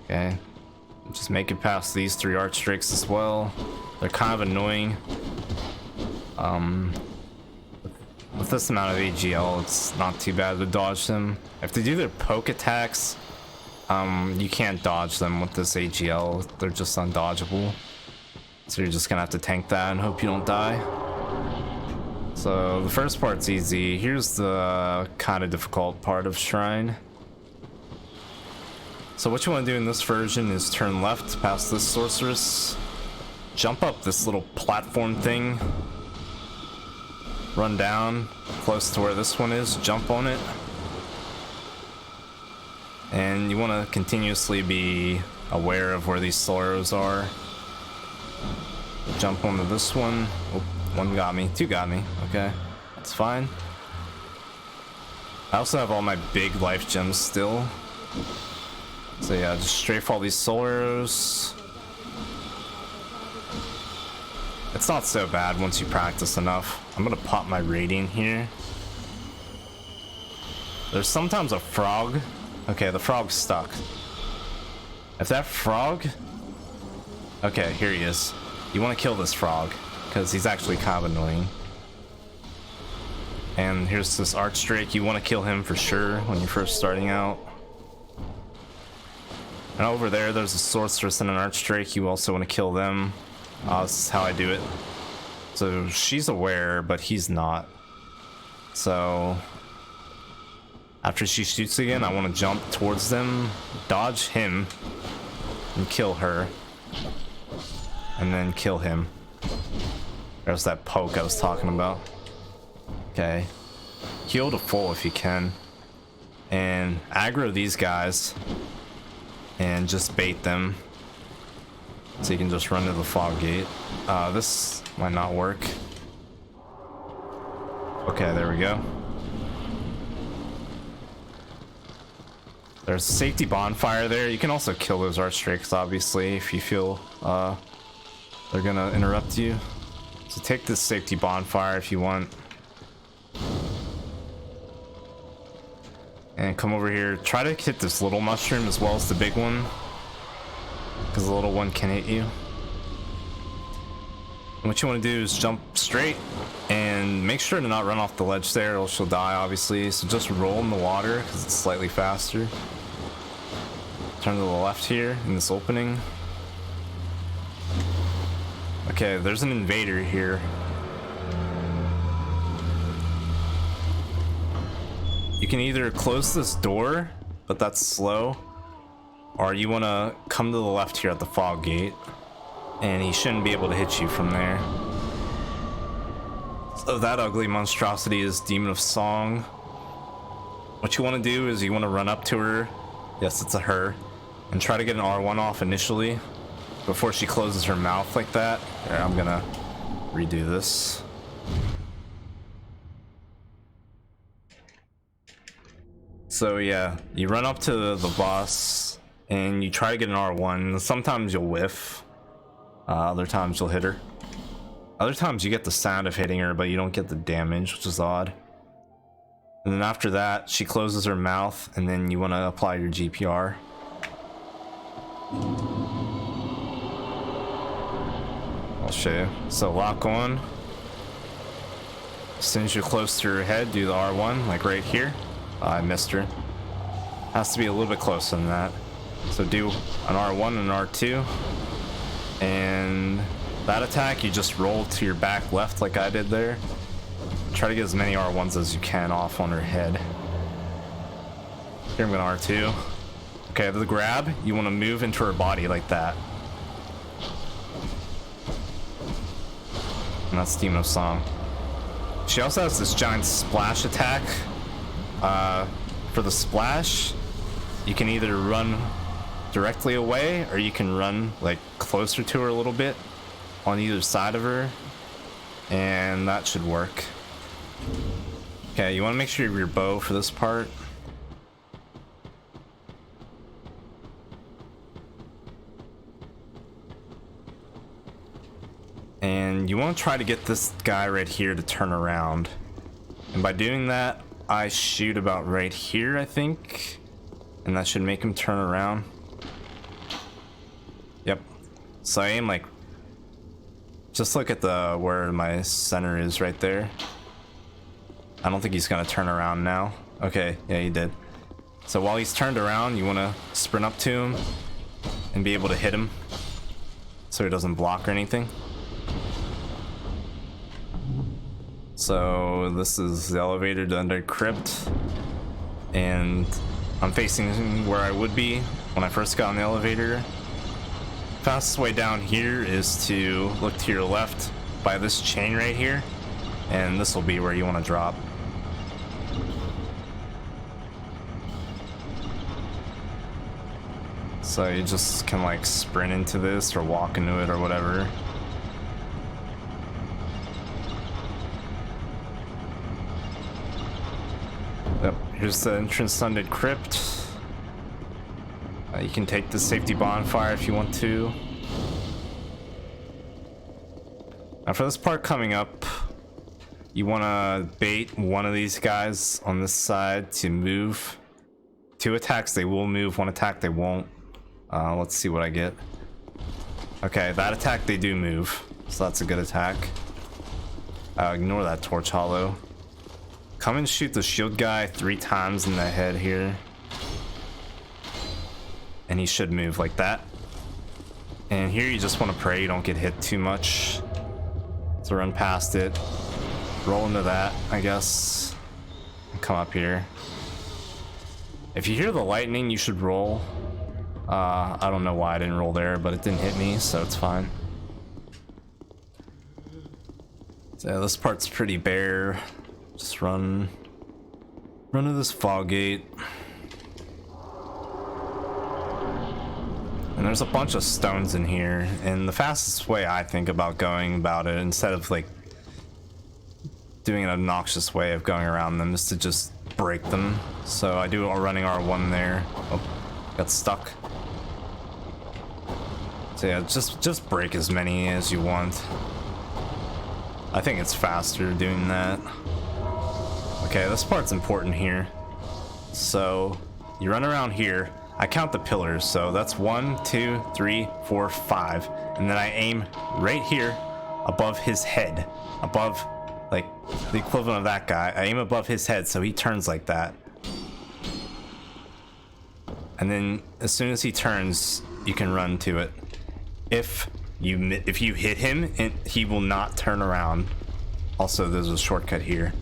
Okay. Just make it past these 3 Archdrakes as well. They're kind of annoying. With this amount of AGL, it's not too bad to dodge them. If they do their poke attacks, you can't dodge them with this AGL. They're just undodgeable. So you're just gonna have to tank that and hope you don't die. So the first part's easy. Here's the kind of difficult part of Shrine. So what you want to do in this version is turn left past this sorceress, jump up this little platform thing, run down close to where this one is, jump on it, and you want to continuously be aware of where these sorrows are. Jump onto this one. Oh, 1 got me, 2 got me. Okay, that's fine. I also have all my big life gems still. So yeah, just strafe all these soul arrows. It's not so bad once you practice enough. I'm gonna pop my radiant here. There's sometimes a frog. Okay, the frog's stuck. If that frog... Okay, here he is. You want to kill this frog, because he's actually kind of annoying. And here's this Archdrake. You want to kill him for sure when you're first starting out. And over there's a sorceress and an Archdrake. You also want to kill them. This is how I do it. So she's aware, but he's not. So after she shoots again, I want to jump towards them, dodge him, and kill her. And then kill him. There's that poke I was talking about. Okay. Heal to full if you can. And aggro these guys. And just bait them. So you can just run to the fog gate. This might not work. Okay, there we go. There's a safety bonfire there. You can also kill those Archdrakes, obviously, if you feel they're gonna interrupt you. So take this safety bonfire if you want. And come over here. Try to hit this little mushroom as well as the big one, because the little one can hit you. And what you want to do is jump straight and make sure to not run off the ledge there, or else you'll die, obviously. So just roll in the water because it's slightly faster. Turn to the left here in this opening. Okay, there's an invader here. You can either close this door, but that's slow, or you want to come to the left here at the fog gate, and he shouldn't be able to hit you from there. So that ugly monstrosity is Demon of Song. What you want to do is you want to run up to her. Yes, it's a her. And try to get an R1 off initially. before she closes her mouth like that. Here, I'm gonna redo this. So yeah, you run up to the boss and you try to get an R1. Sometimes you'll whiff, other times you'll hit her. Other times you get the sound of hitting her, but you don't get the damage, which is odd. And then after that, she closes her mouth, and then you want to apply your GPR. I'll show you. So lock on. As soon as you're close to her head, do the R1, like right here. I missed her. Has to be a little bit closer than that. So do an R1 and an R2. And that attack, you just roll to your back left like I did there. Try to get as many R1s as you can off on her head. Here I'm gonna R2. Okay, the grab, you want to move into her body like that. And that's Demo's song. She also has this giant splash attack. For the splash, you can either run directly away or you can run like closer to her a little bit on either side of her, and that should work. Okay, you want to make sure you have your bow for this part. And you want to try to get this guy right here to turn around. And by doing that, I shoot about right here, I think. And that should make him turn around. Yep. So I aim like... Just look at the where my center is right there. I don't think he's gonna turn around now. Okay, yeah, he did. So while he's turned around, you want to sprint up to him and be able to hit him so he doesn't block or anything. So this is the elevator to under crypt, and I'm facing where I would be when I first got on the elevator. Fastest way down here is to look to your left by this chain right here, and this will be where you want to drop. So you just can like sprint into this or walk into it or whatever. Yep, here's the entrance to Undead Crypt. You can take the safety bonfire if you want to. Now for this part coming up, you want to bait one of these guys on this side to move. 2 attacks they will move, 1 attack they won't. Let's see what I get. Okay, that attack they do move, so that's a good attack. Ignore that torch hollow. Come and shoot the shield guy 3 times in the head here. And he should move like that. And here you just want to pray you don't get hit too much. So run past it. Roll into that, I guess. And come up here. If you hear the lightning, you should roll. I don't know why I didn't roll there, but it didn't hit me, so it's fine. So yeah, this part's pretty bare. Just run to this fog gate. And there's a bunch of stones in here, and the fastest way I think about going about it, instead of like doing an obnoxious way of going around them, is to just break them. So I do a running R1 there. Oh, got stuck. So yeah, just break as many as you want. I think it's faster doing that. Okay, this part's important here. So you run around here. I count the pillars, so that's 1, 2, 3, 4, 5, and then I aim right here above his head, above like the equivalent of that guy. I aim above his head so he turns like that, and then as soon as he turns, you can run to it. If you hit him, he will not turn around. Also, there's a shortcut here.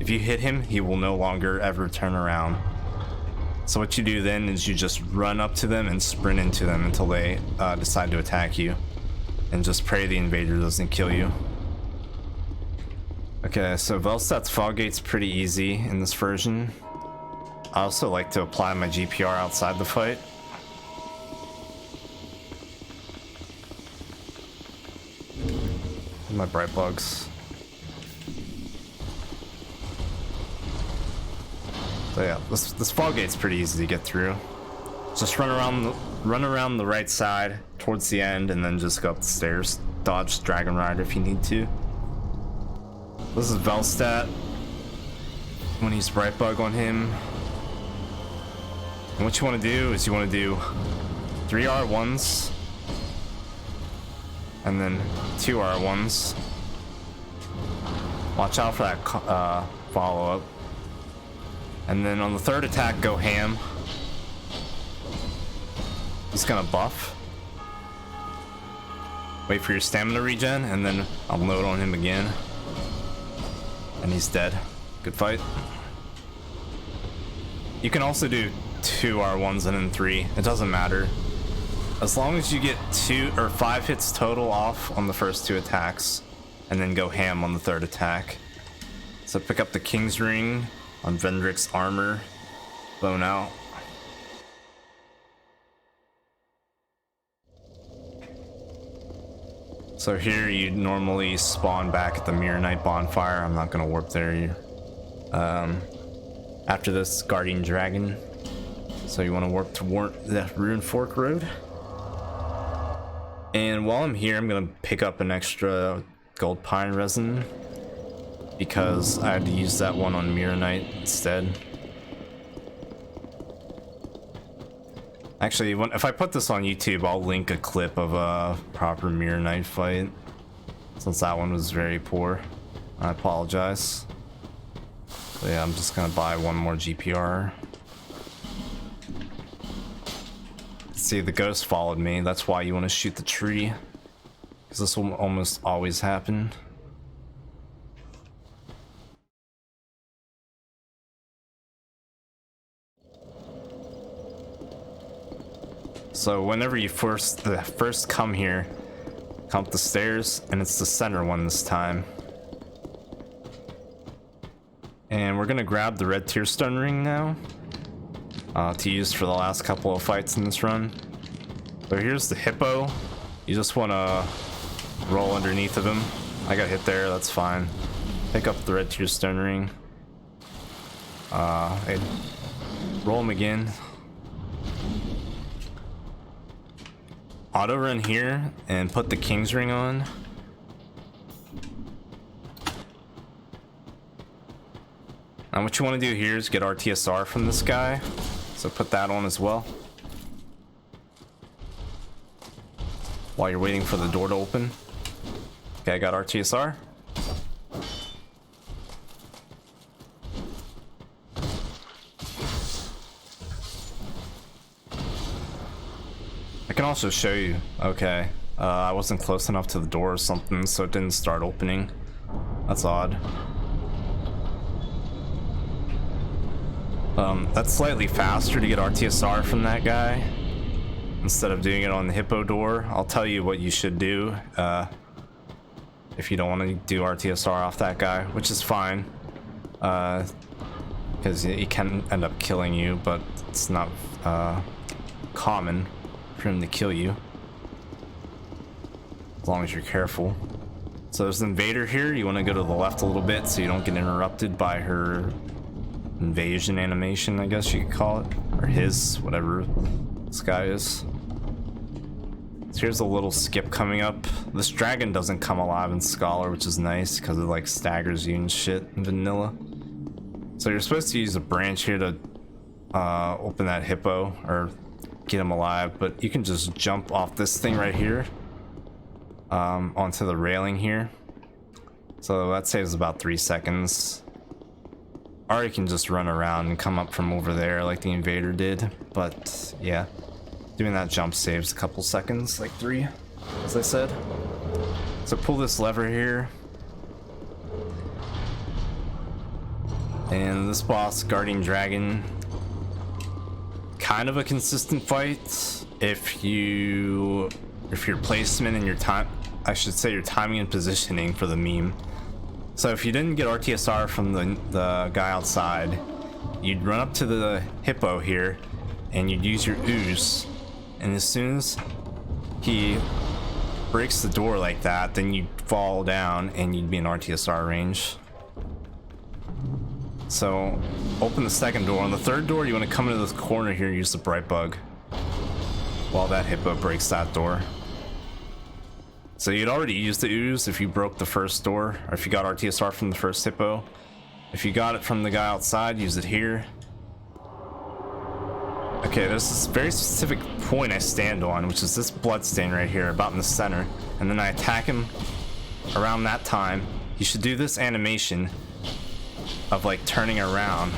If you hit him, he will no longer ever turn around. So what you do then is you just run up to them and sprint into them until they decide to attack you. And just pray the invader doesn't kill you. Okay, so Velstad's Fog Gate's pretty easy in this version. I also like to apply my GPR outside the fight. my bright bugs. So yeah, this fog gate's pretty easy to get through. Just run around the right side towards the end, and then just go up the stairs. Dodge Dragon Rider if you need to. This is Velstadt. When he's bright bug on him. And what you want to do is you want to do 3 R1s and then 2 R1s. Watch out for that follow-up. And then on the third attack, go ham. He's gonna buff. Wait for your stamina regen, and then I'll load on him again. And he's dead. Good fight. You can also do 2 R1s and then 3. It doesn't matter. As long as you get 2 or 5 hits total off on the first 2 attacks, and then go ham on the third attack. So pick up the King's Ring on Vendrick's armor. Bone out. So here you normally spawn back at the Mirror Knight bonfire. I'm not gonna warp there. After this Guardian Dragon. So you want to warp to the Rune Fork Road. And while I'm here, I'm gonna pick up an extra gold pine resin because I had to use that one on Mirror Knight instead. Actually, if I put this on YouTube, I'll link a clip of a proper Mirror Knight fight, since that one was very poor. I apologize. So yeah, I'm just gonna buy one more GPR. See, the ghost followed me. That's why you want to shoot the tree, because this will almost always happen. So whenever you first come here, come up the stairs, and it's the center one this time. And we're gonna grab the red tearstone ring now, to use for the last couple of fights in this run. So here's the hippo. You just want to roll underneath of him. I got hit there, that's fine. Pick up the red tearstone ring. Hey, roll him again. Auto run here and put the King's Ring on. And what you want to do here is get RTSR from this guy. So put that on as well. While you're waiting for the door to open. Okay, I got RTSR. I can also show you. Okay, I wasn't close enough to the door or something, so it didn't start opening. That's odd. That's slightly faster to get RTSR from that guy instead of doing it on the hippo door. I'll tell you what you should do if you don't want to do RTSR off that guy, which is fine, because he can end up killing you, but it's not common for him to kill you as long as you're careful. So there's an invader here. You want to go to the left a little bit so you don't get interrupted by her invasion animation, I guess you could call it, or his, whatever this guy is. So here's a little skip coming up. This dragon doesn't come alive in Scholar, which is nice because it like staggers you and shit in vanilla. So you're supposed to use a branch here to open that hippo or get him alive, but you can just jump off this thing right here onto the railing here. So that saves about 3 seconds. Or you can just run around and come up from over there like the invader did. But yeah, doing that jump saves a couple seconds, like 3, as I said. So pull this lever here. And this boss, Guardian Dragon, kind of a consistent fight if your placement and your time, I should say your timing and positioning for the meme. So if you didn't get RTSR from the guy outside, you'd run up to the hippo here and you'd use your ooze, and as soon as he breaks the door like that, then you fall down and you'd be in RTSR range. So open the second door. On the third door, you want to come into this corner here and use the bright bug while that hippo breaks that door. So you'd already used the ooze if you broke the first door, or if you got RTSR from the first hippo. If you got it from the guy outside, use it here. Okay, there's this very specific point I stand on, which is this blood stain right here, about in the center. And then I attack him around that time. You should do this animation of like turning around.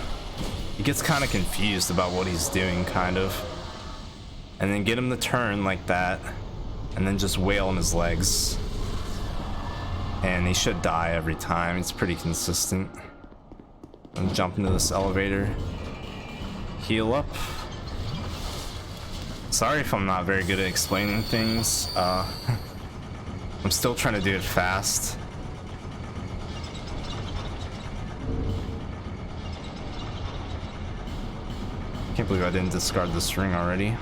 He gets kind of confused about what he's doing, kind of. And then get him to turn like that, and then just wail on his legs. And he should die every time. It's pretty consistent. And jump into this elevator. Heal up. Sorry if I'm not very good at explaining things. I'm still trying to do it fast. Can't believe I didn't discard this ring already.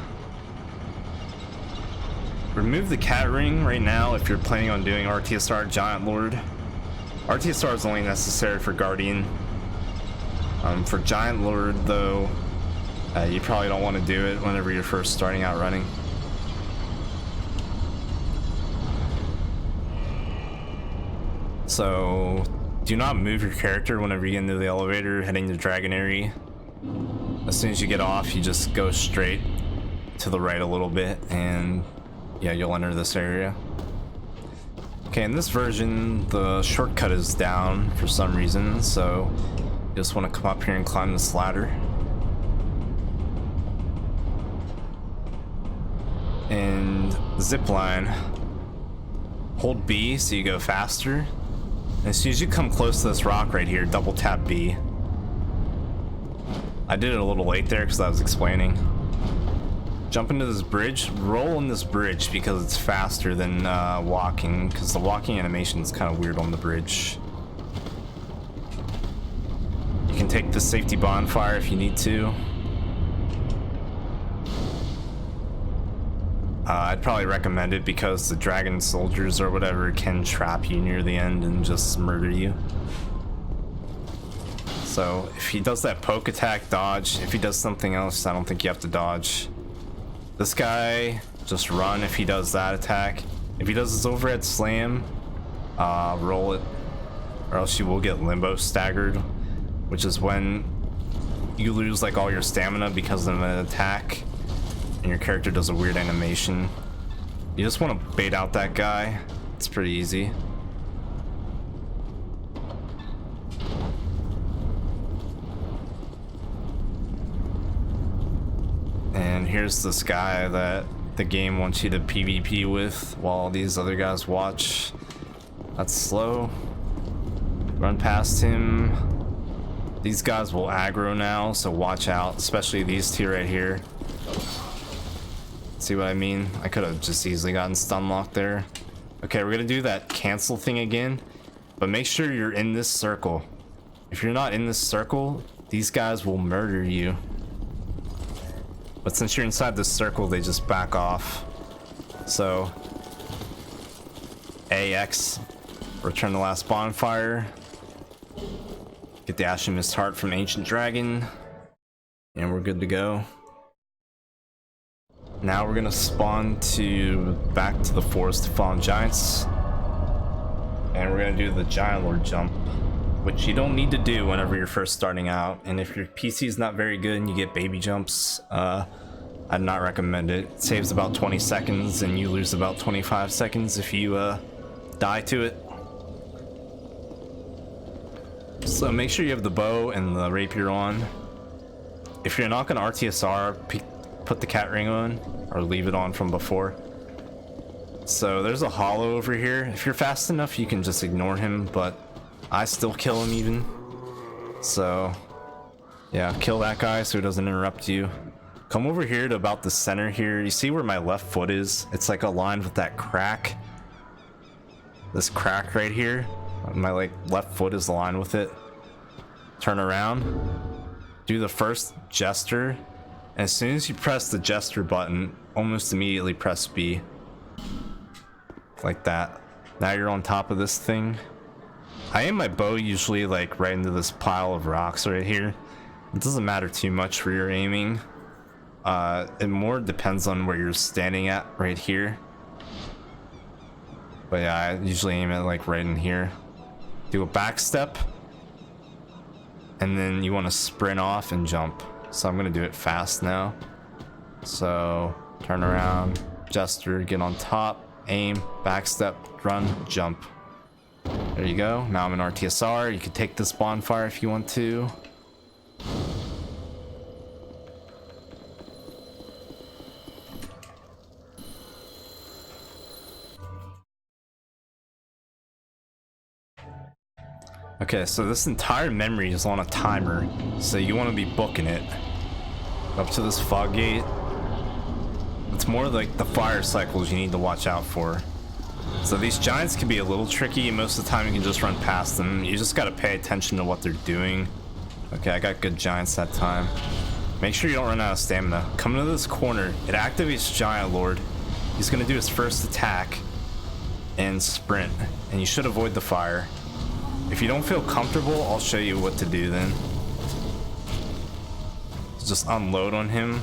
Remove the cat ring right now if you're planning on doing RTSR Giant Lord. RTSR is only necessary for Guardian. For Giant Lord though, you probably don't want to do it whenever you're first starting out running. So do not move your character whenever you get into the elevator heading to Dragonary. As soon as you get off, you just go straight to the right a little bit, and yeah, you'll enter this area. Okay, in this version, the shortcut is down for some reason, so you just want to come up here and climb this ladder. And zip line. Hold B so you go faster. And as soon as you come close to this rock right here, double tap B. I did it a little late there because I was explaining. Jump into this bridge, roll in this bridge because it's faster than walking, because the walking animation is kind of weird on the bridge. You can take the safety bonfire if you need to. I'd probably recommend it because the dragon soldiers or whatever can trap you near the end and just murder you. So if he does that poke attack, dodge. If he does something else, I don't think you have to dodge. This guy, just run if he does that attack. If he does his overhead slam, roll it, or else you will get limbo staggered, which is when you lose like all your stamina because of an attack and your character does a weird animation. You just want to bait out that guy. It's pretty easy. And here's this guy that the game wants you to PvP with while these other guys watch. That's slow. Run past him. These guys will aggro now, so watch out, especially these two right here. See what I mean? I could have just easily gotten stun locked there. Okay, we're gonna do that cancel thing again, but make sure you're in this circle. If you're not in this circle, these guys will murder you. But since you're inside this circle, they just back off. So AX, return the last bonfire, get the Ashen Mist Heart from Ancient Dragon, and we're good to go. Now we're gonna spawn back to the Forest of Fallen Giants, and we're gonna do the Giant Lord jump, which you don't need to do whenever you're first starting out. And if your PC is not very good and you get baby jumps, I'd not recommend it. It saves about 20 seconds and you lose about 25 seconds if you die to it. So make sure you have the bow and the rapier on. If you're not gonna RTSR, put the cat ring on or leave it on from before. So there's a hollow over here. If you're fast enough, you can just ignore him, but I still kill him even. So yeah, kill that guy so he doesn't interrupt you. Come over here to about the center here. You see where my left foot is? It's like aligned with that crack. This crack right here. My left foot is aligned with it. Turn around. Do the first gesture. And as soon as you press the gesture button, almost immediately press B. Like that. Now you're on top of this thing. I aim my bow usually like right into this pile of rocks right here. It doesn't matter too much where you're aiming. It more depends on where you're standing at right here. But yeah, I usually aim it like right in here. Do a back step. And then you want to sprint off and jump. So I'm going to do it fast now. So turn around, gesture, get on top, aim, back step, run, jump. There you go. Now I'm in RTSR. You can take this bonfire if you want to. Okay, so this entire memory is on a timer, so you want to be booking it. Up to this fog gate. It's more like the fire cycles you need to watch out for. So these giants can be a little tricky. Most of the time you can just run past them. You just got to pay attention to what they're doing. Okay, I got good giants that time. Make sure you don't run out of stamina. Come into this corner. It activates Giant Lord. He's going to do his first attack and sprint. And you should avoid the fire. If you don't feel comfortable, I'll show you what to do then. Just unload on him.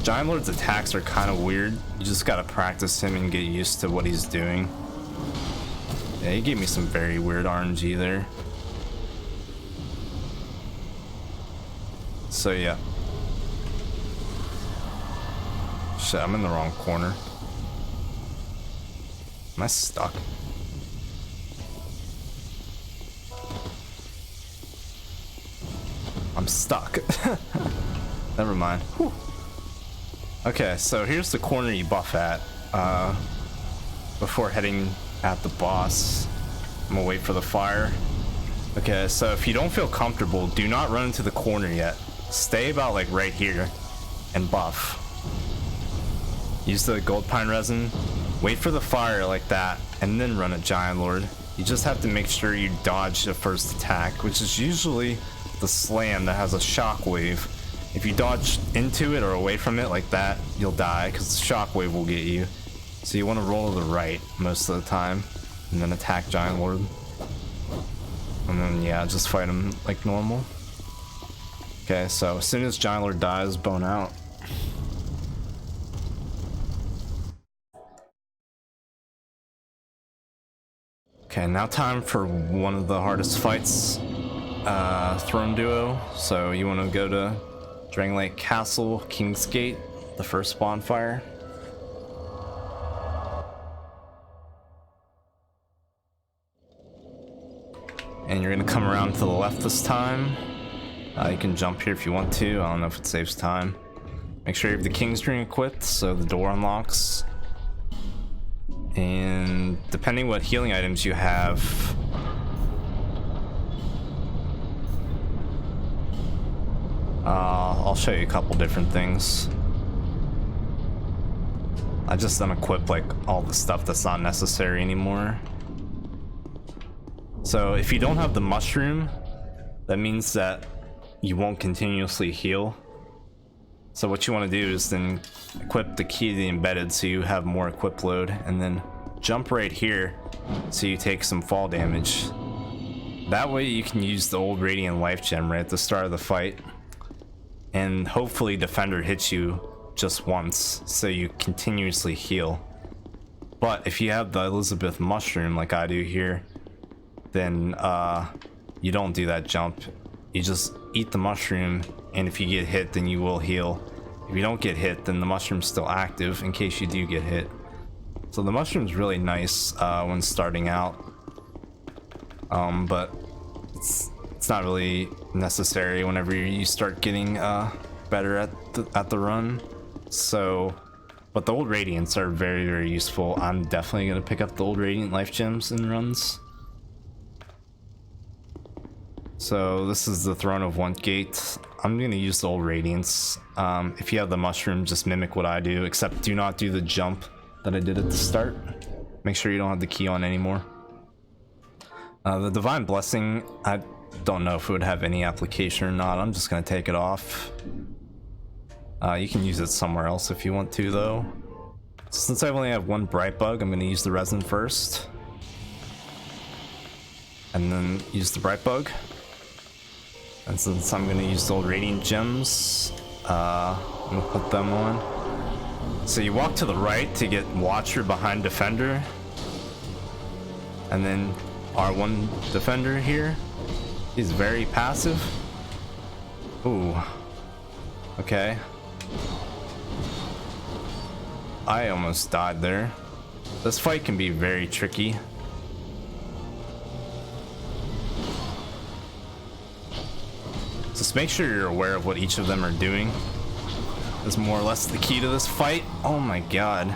Giant Lord's attacks are kind of weird. You just gotta practice him and get used to what he's doing. Yeah, he gave me some very weird RNG there. So yeah. Shit, I'm in the wrong corner. Am I stuck? I'm stuck. Never mind. Whew. Okay, so here's the corner you buff at before heading at the boss. I'm gonna wait for the fire. Okay, so if you don't feel comfortable, do not run into the corner yet. Stay about like right here and buff. Use the gold pine resin. Wait for the fire like that, and then run at Giant Lord. You just have to make sure you dodge the first attack, which is usually the slam that has a shockwave. If you dodge into it or away from it like that, you'll die, because the shockwave will get you. So you want to roll to the right most of the time, and then attack Giant Lord. And then, yeah, just fight him like normal. Okay, so as soon as Giant Lord dies, bone out. Okay, now time for one of the hardest fights, Throne Duo. So you want to go to Dragon Lake Castle, King's Gate, the first bonfire. And you're going to come around to the left this time. You can jump here if you want to. I don't know if it saves time. Make sure you have the King's Ring equipped so the door unlocks. And depending what healing items you have, I'll show you a couple different things. I just unequip like all the stuff that's not necessary anymore. So if you don't have the mushroom, that means that you won't continuously heal. So what you want to do is then equip the key to the embedded so you have more equip load, and then jump right here so you take some fall damage. That way you can use the old Radiant Life Gem right at the start of the fight, and hopefully Defender hits you just once so you continuously heal. But if you have the Elizabeth Mushroom like I do here, then you don't do that jump. You just eat the mushroom, and if you get hit, then you will heal. If you don't get hit, then the mushroom's still active in case you do get hit. So the mushroom's really nice when starting out, but it's not really necessary whenever you start getting better at the run. So, but the old Radiants are very, very useful. I'm definitely gonna pick up the old Radiant Life Gems in runs. So this is the Throne of One Gate. I'm going to use the old Radiance. If you have the mushroom, just mimic what I do, except do not do the jump that I did at the start. Make sure you don't have the key on anymore. The Divine Blessing, I don't know if it would have any application or not. I'm just going to take it off. You can use it somewhere else if you want to, though. Since I only have one bright bug, I'm going to use the resin first. And then use the bright bug. And since I'm going to use the old radiant gems, I'm going to put them on. So you walk to the right to get Watcher behind Defender. And then R1 Defender here. He's very passive. Ooh. Okay. I almost died there. This fight can be very tricky. Just make sure you're aware of what each of them are doing. Is more or less the key to this fight. Oh my god.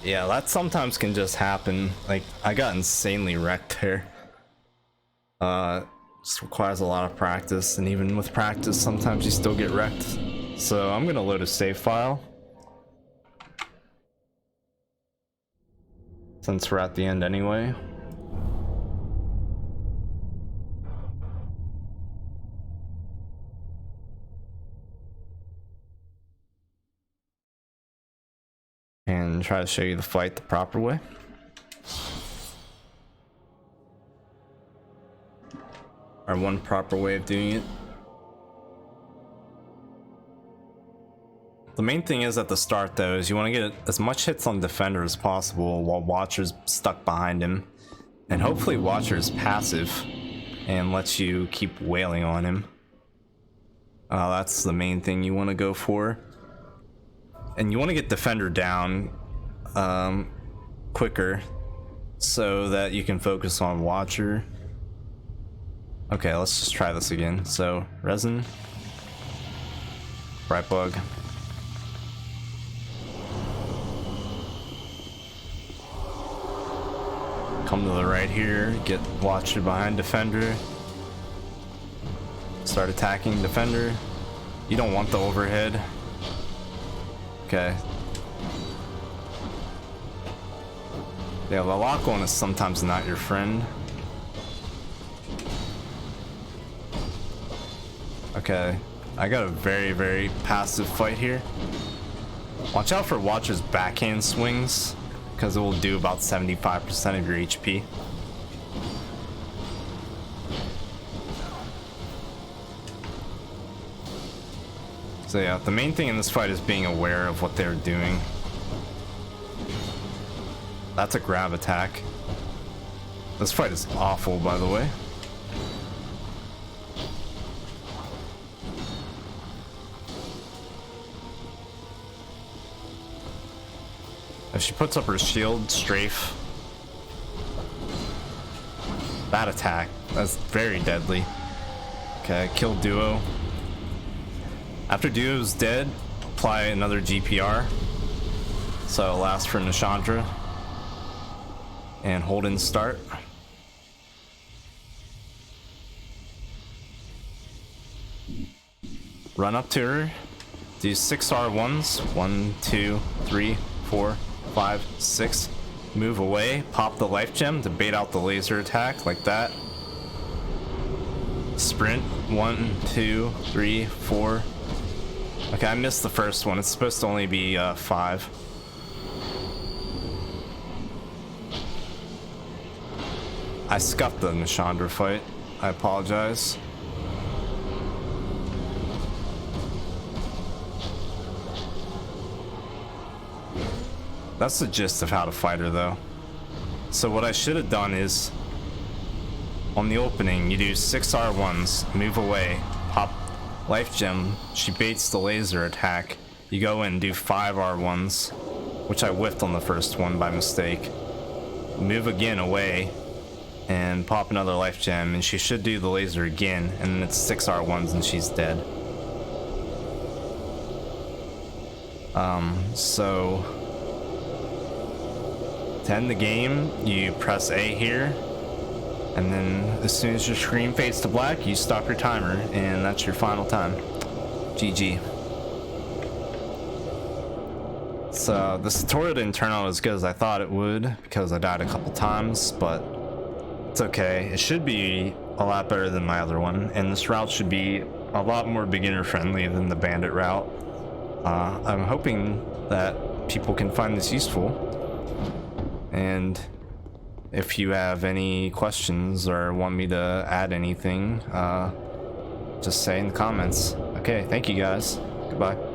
Yeah, that sometimes can just happen. Like, I got insanely wrecked here. Just requires a lot of practice, and even with practice, sometimes you still get wrecked. So I'm gonna load a save file. Since we're at the end anyway. And try to show you the fight the proper way. Or one proper way of doing it. The main thing is at the start though is you want to get as much hits on Defender as possible while Watcher's stuck behind him. And hopefully Watcher's passive and lets you keep wailing on him. That's the main thing you want to go for. And you want to get Defender down quicker so that you can focus on Watcher. Okay, let's just try this again. So, resin, bright bug. Come to the right here, get Watcher behind Defender. Start attacking Defender. You don't want the overhead. Okay. Yeah, the lock on is sometimes not your friend. Okay, I got a very passive fight here. Watch out for Watcher's backhand swings, because it will do about 75% of your HP. So yeah, the main thing in this fight is being aware of what they're doing. That's a grab attack. This fight is awful, by the way. If she puts up her shield, strafe. That attack, that's very deadly. Okay, kill Duo. After Duo's dead, apply another GPR. So it'll last for Nishandra. And hold in start. Run up to her. Do 6 R1s. 1, 2, 3, 4, 5, 6. Move away. Pop the life gem to bait out the laser attack like that. Sprint. 1, 2, 3, 4. Okay, I missed the first one. It's supposed to only be 5. I scuffed the Nishandra fight. I apologize. That's the gist of how to fight her though. So what I should have done is, on the opening, you do 6 R1s, move away, pop life gem, she baits the laser attack, you go in and do 5 R1s, which I whiffed on the first one by mistake, move again away, and pop another life gem, and she should do the laser again, and then it's 6 R1s and she's dead. So to end the game, you press A here, and then as soon as your screen fades to black, you stop your timer, and that's your final time. GG. So this tutorial didn't turn out as good as I thought it would, because I died a couple times, but it's okay. It should be a lot better than my other one, and this route should be a lot more beginner friendly than the bandit route. I'm hoping that people can find this useful, and if you have any questions or want me to add anything, just say in the comments. Okay, thank you guys. Goodbye.